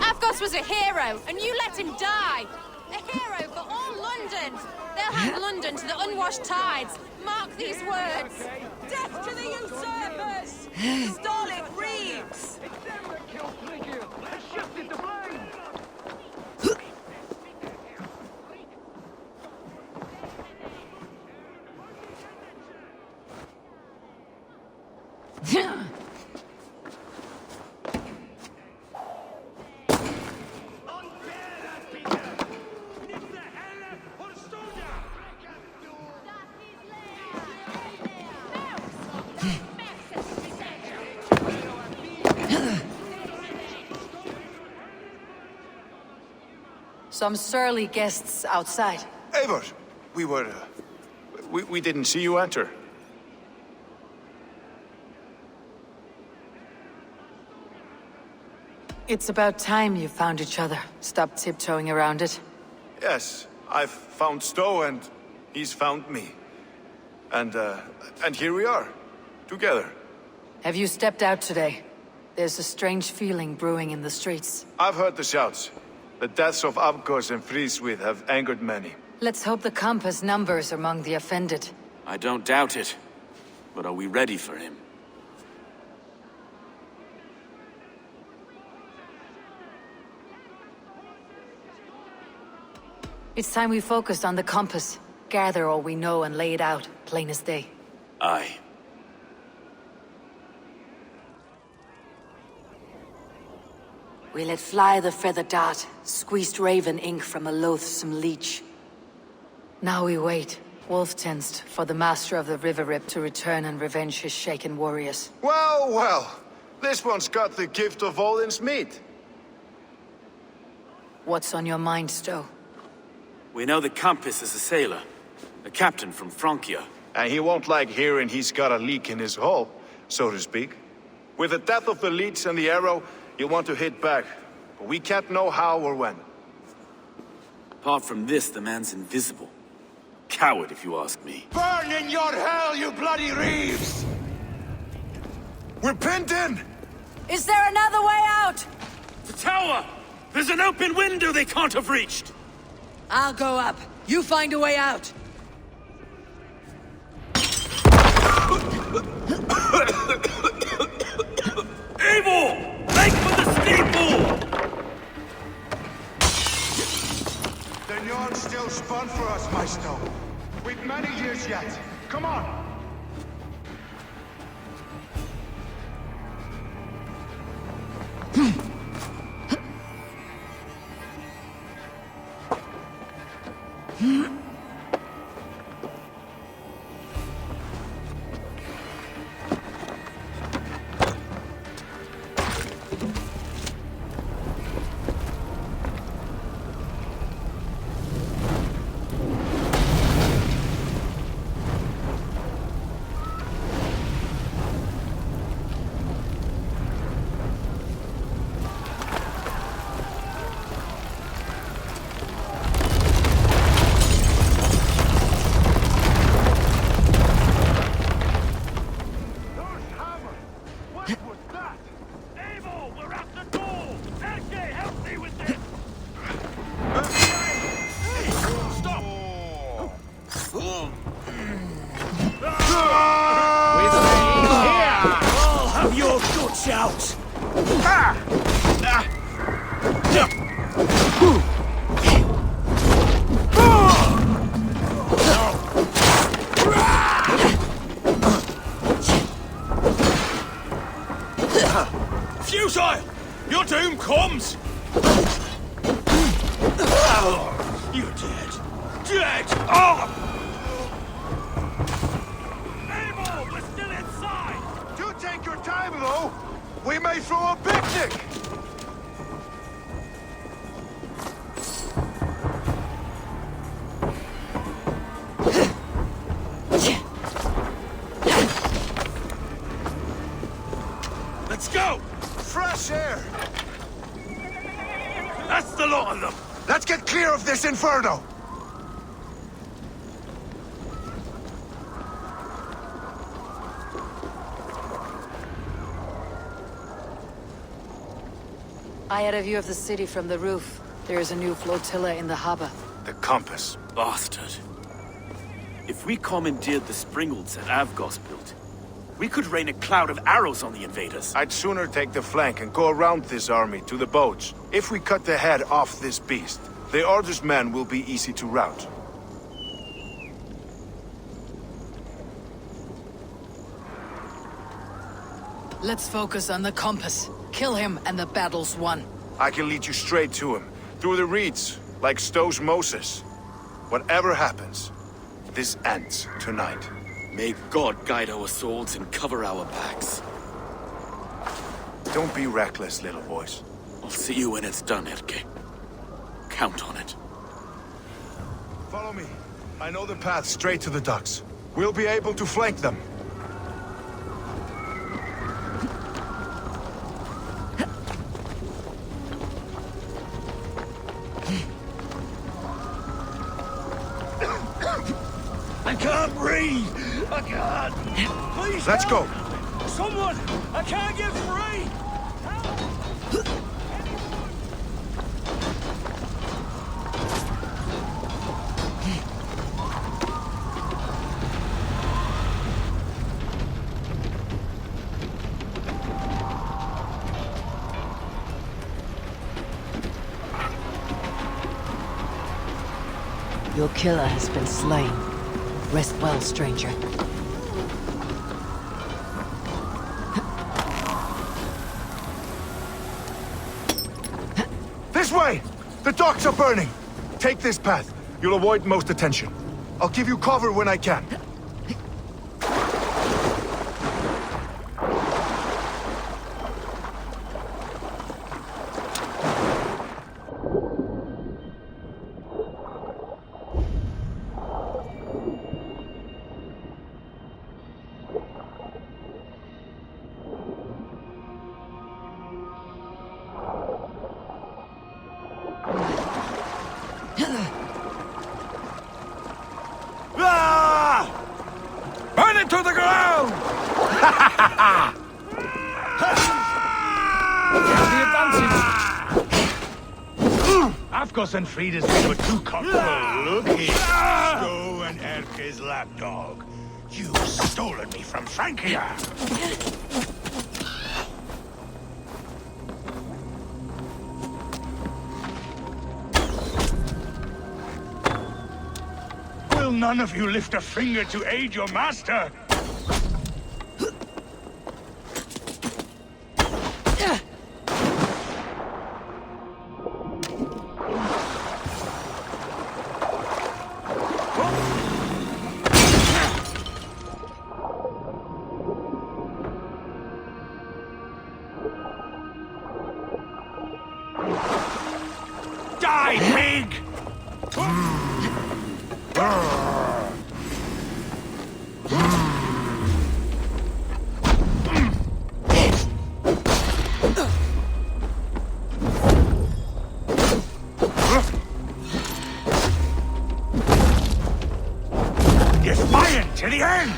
Avgos was a hero, and you let him die! A hero for all London! They'll hand London to the unwashed tides! Mark these words!
Death to the usurpers! Starlit Reeves! It's them that killed Pligil and shifted the blame!
Some surly guests outside.
Eivor, we didn't see you enter.
It's about time you found each other. Stop tiptoeing around it.
Yes, I've found Stowe and he's found me. And here we are, together.
Have you stepped out today? There's a strange feeling brewing in the streets.
I've heard the shouts. The deaths of Avgos and Friswith have angered many.
Let's hope the compass numbers among the offended.
I don't doubt it. But are we ready for him?
It's time we focused on the compass. Gather all we know and lay it out, plain as day.
Aye.
We let fly the feather dart, squeezed raven ink from a loathsome leech. Now we wait, wolf-tensed, for the master of the river rip to return and revenge his shaken warriors.
Well, well. This one's got the gift of Odin's meat.
What's on your mind, Stowe?
We know the compass is a sailor. A captain from Francia.
And he won't like hearing he's got a leak in his hull, so to speak. With the death of the leech and the arrow, he'll want to hit back. But we can't know how or when.
Apart from this, the man's invisible. Coward, if you ask me.
Burn in your hell, you bloody Reeves! We're pinned in!
Is there another way out?
The tower! There's an open window they can't have reached!
I'll go up. You find a way out.
Eivor! Make for the steeple!
The yarn's still spun for us, my Stowe. We've many years yet. Come on!
comes! Oh, you're dead. Dead! Oh!
Abel, we're still inside! Do take your time, though! We may throw a picnic!
Let's go!
Fresh air!
That's the lot of them!
Let's get clear of this inferno!
I had a view of the city from the roof. There is a new flotilla in the harbor.
The compass.
Bastard. If we commandeered the springalds that Avgos built, we could rain a cloud of arrows on the invaders.
I'd sooner take the flank and go around this army to the boats. If we cut the head off this beast, the Order's men will be easy to rout.
Let's focus on the compass. Kill him and the battle's won.
I can lead you straight to him, through the reeds, like Stowe's Moses. Whatever happens, this ends tonight.
May God guide our swords and cover our backs.
Don't be reckless, little boys.
I'll see you when it's done, Erke. Count on it.
Follow me. I know the path straight to the docks. We'll be able to flank them.
I can't breathe! I can't! Please
Let's
help.
go!
Someone! I can't get free!
Your killer has been slain. Rest well, stranger.
This way! The docks are burning! Take this path. You'll avoid most attention. I'll give you cover when I can.
Burn it to the ground!
Avgos and Frida's men were too comfortable. Look here, Stowe and Erke's lapdog. You've stolen me from Francia. Will none of you lift a finger to aid your master? Die, pig! Defiant to the end!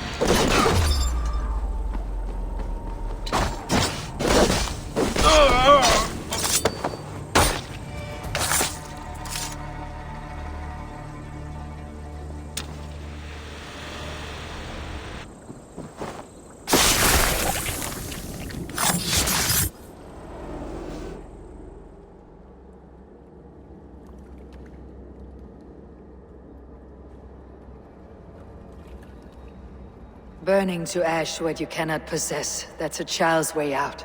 Burning to ash what you cannot possess. That's a child's way out.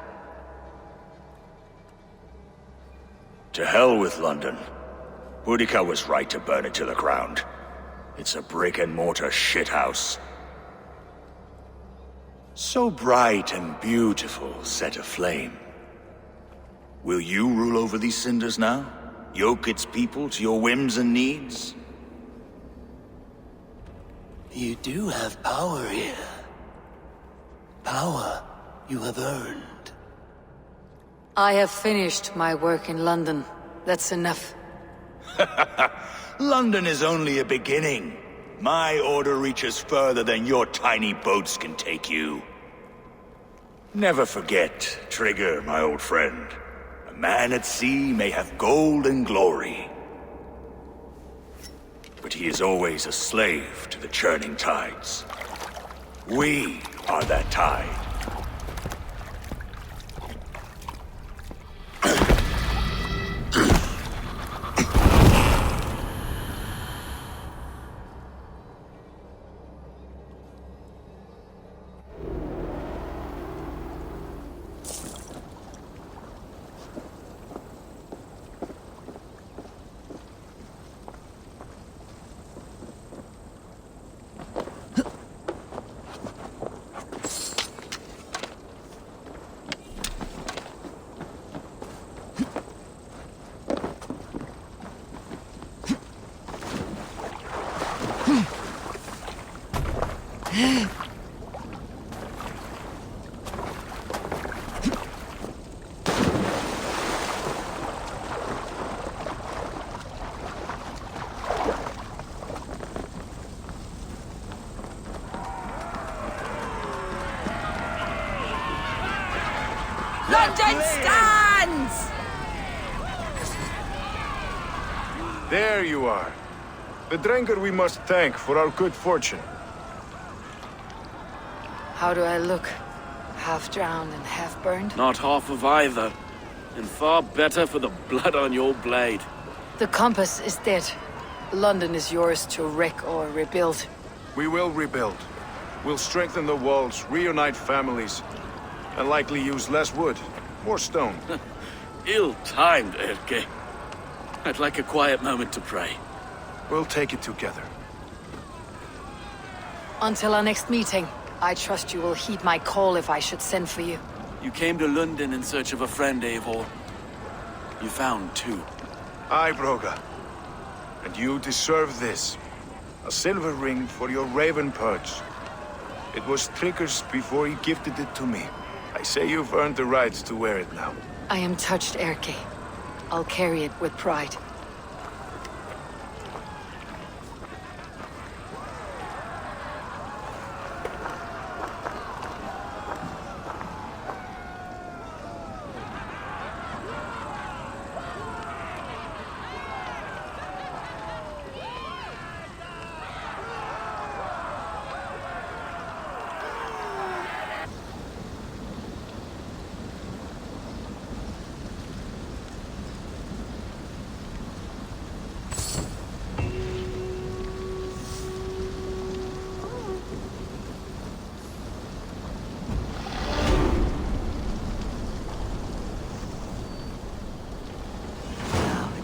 To hell with London. Boudica was right to burn it to the ground. It's a brick-and-mortar shithouse. So bright and beautiful, set aflame. Will you rule over these cinders now? Yoke its people to your whims and needs?
You do have power here. Power you have earned.
I have finished my work in London. That's enough.
London is only a beginning. My order reaches further than your tiny boats can take you. Never forget, Trigger, my old friend. A man at sea may have gold and glory, but he is always a slave to the churning tides. We are that tide.
London stands!
There you are. The Drenker we must thank for our good fortune.
How do I look? Half drowned and half burned?
Not half of either. And far better for the blood on your blade.
The compass is dead. London is yours to wreck or rebuild.
We will rebuild. We'll strengthen the walls, reunite families, and likely use less wood, more stone.
Ill-timed, Erke. I'd like a quiet moment to pray.
We'll take it together.
Until our next meeting, I trust you will heed my call if I should send for you.
You came to London in search of a friend, Eivor. You found two.
Aye, Broga. And you deserve this. A silver ring for your raven perch. It was Trigger's before he gifted it to me. I say you've earned the right to wear it now.
I am touched, Erke. I'll carry it with pride.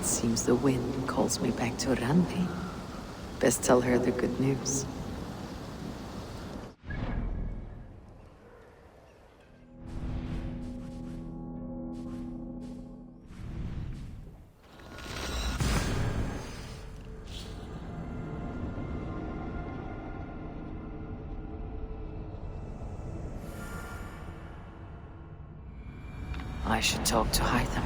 Seems the wind calls me back to Randi. Best tell her the good news. I should talk to Hytham.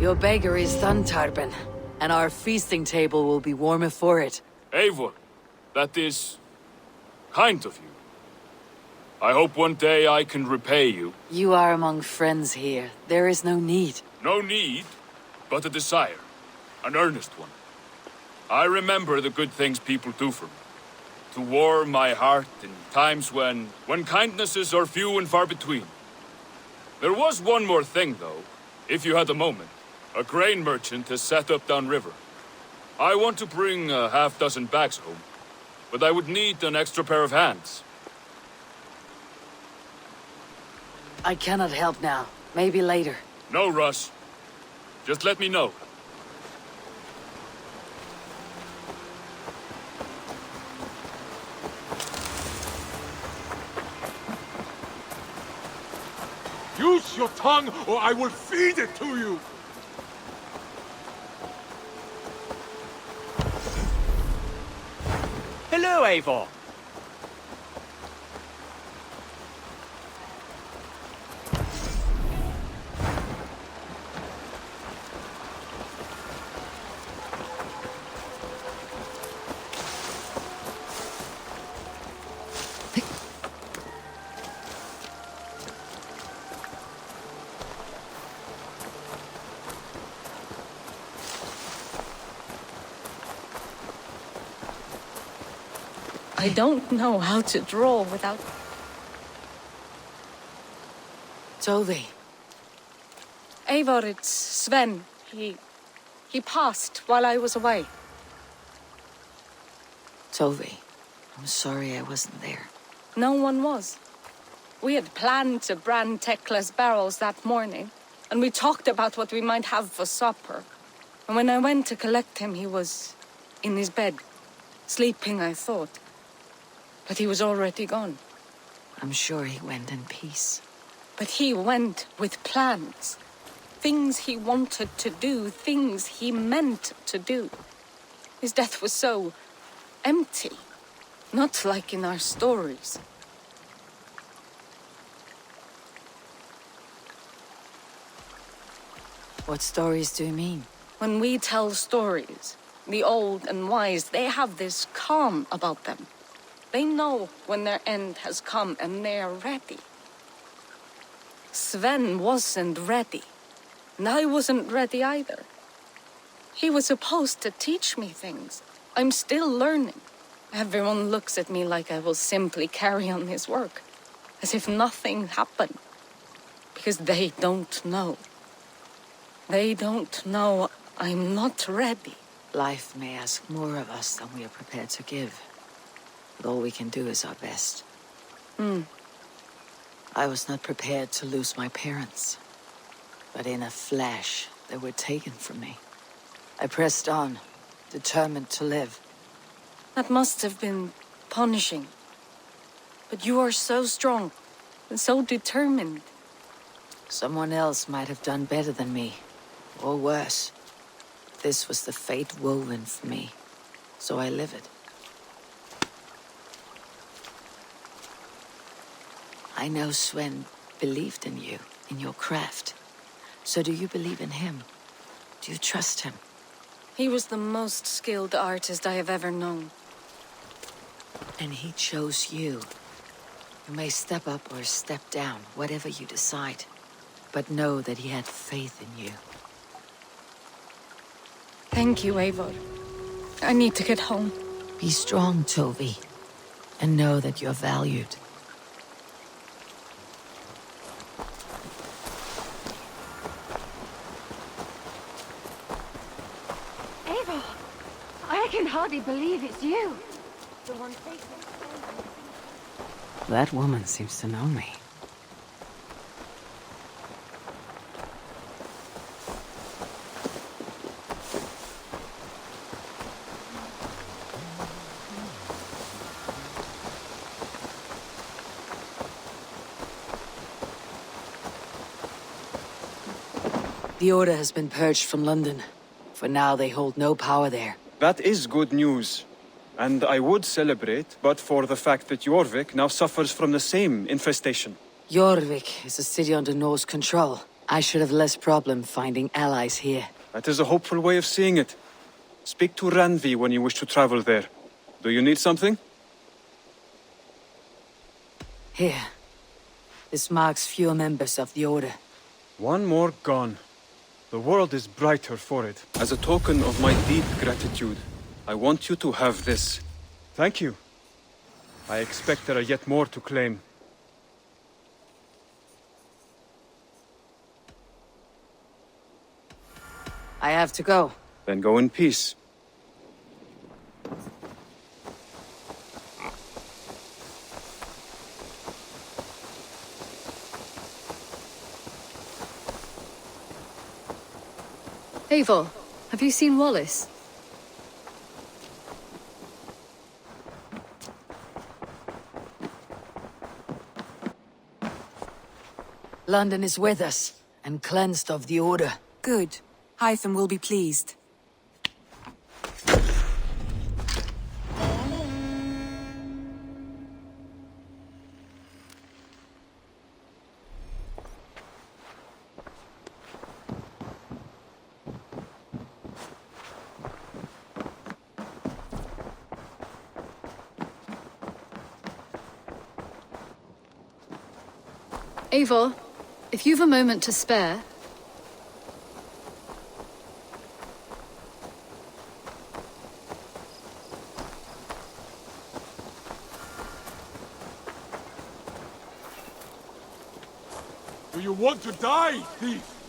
Your beggar is done, Tarben, and our feasting table will be warmer for it.
Eivor, that is kind of you. I hope one day I can repay you.
You are among friends here. There is no need.
No need, but a desire. An earnest one. I remember the good things people do for me. To warm my heart in times when kindnesses are few and far between. There was one more thing, though, if you had a moment. A grain merchant has set up downriver. I want to bring a half-dozen bags home, but I would need an extra pair of hands.
I cannot help now. Maybe later.
No rush. Just let me know.
Use your tongue, or I will feed it to you!
Hello, Eivor.
I don't know how to draw without...
Tove.
Eivor, it's Sven. He passed while I was away.
Tove, I'm sorry I wasn't there.
No one was. We had planned to brand Tekla's barrels that morning, and we talked about what we might have for supper. And when I went to collect him, he was in his bed. Sleeping, I thought. But he was already gone.
I'm sure he went in peace.
But he went with plans. Things he wanted to do, things he meant to do. His death was so empty. Not like in our stories.
What stories do you mean?
When we tell stories, the old and wise, they have this calm about them. They know when their end has come and they are ready. Sven wasn't ready. And I wasn't ready either. He was supposed to teach me things. I'm still learning. Everyone looks at me like I will simply carry on his work. As if nothing happened. Because they don't know. They don't know I'm not ready.
Life may ask more of us than we are prepared to give. But all we can do is our best. I was not prepared to lose my parents. But in a flash, they were taken from me. I pressed on, determined to live.
That must have been punishing. But you are so strong and so determined.
Someone else might have done better than me, or worse. This was the fate woven for me, so I live it. I know Sven believed in you, in your craft. So do you believe in him? Do you trust him?
He was the most skilled artist I have ever known.
And he chose you. You may step up or step down, whatever you decide. But know that he had faith in you.
Thank you, Eivor. I need to get home.
Be strong, Tove. And know that you're valued.
Eivor, I can hardly believe it's you. The one facing...
That woman seems to know me. The Order has been purged from London. For now, they hold no power there.
That is good news. And I would celebrate, but for the fact that Jorvik now suffers from the same infestation.
Jorvik is a city under Norse control. I should have less problem finding allies here.
That is a hopeful way of seeing it. Speak to Ranvi when you wish to travel there. Do you need something?
Here. This marks fewer members of the Order.
One more gone. The world is brighter for it. As a token of my deep gratitude, I want you to have this. Thank you. I expect there are yet more to claim.
I have to go.
Then go in peace.
Eivor, have you seen Wallace?
London is with us, and cleansed of the Order.
Good. Hytham will be pleased.
Eivor, if you've a moment to spare...
Do you want to die, thief?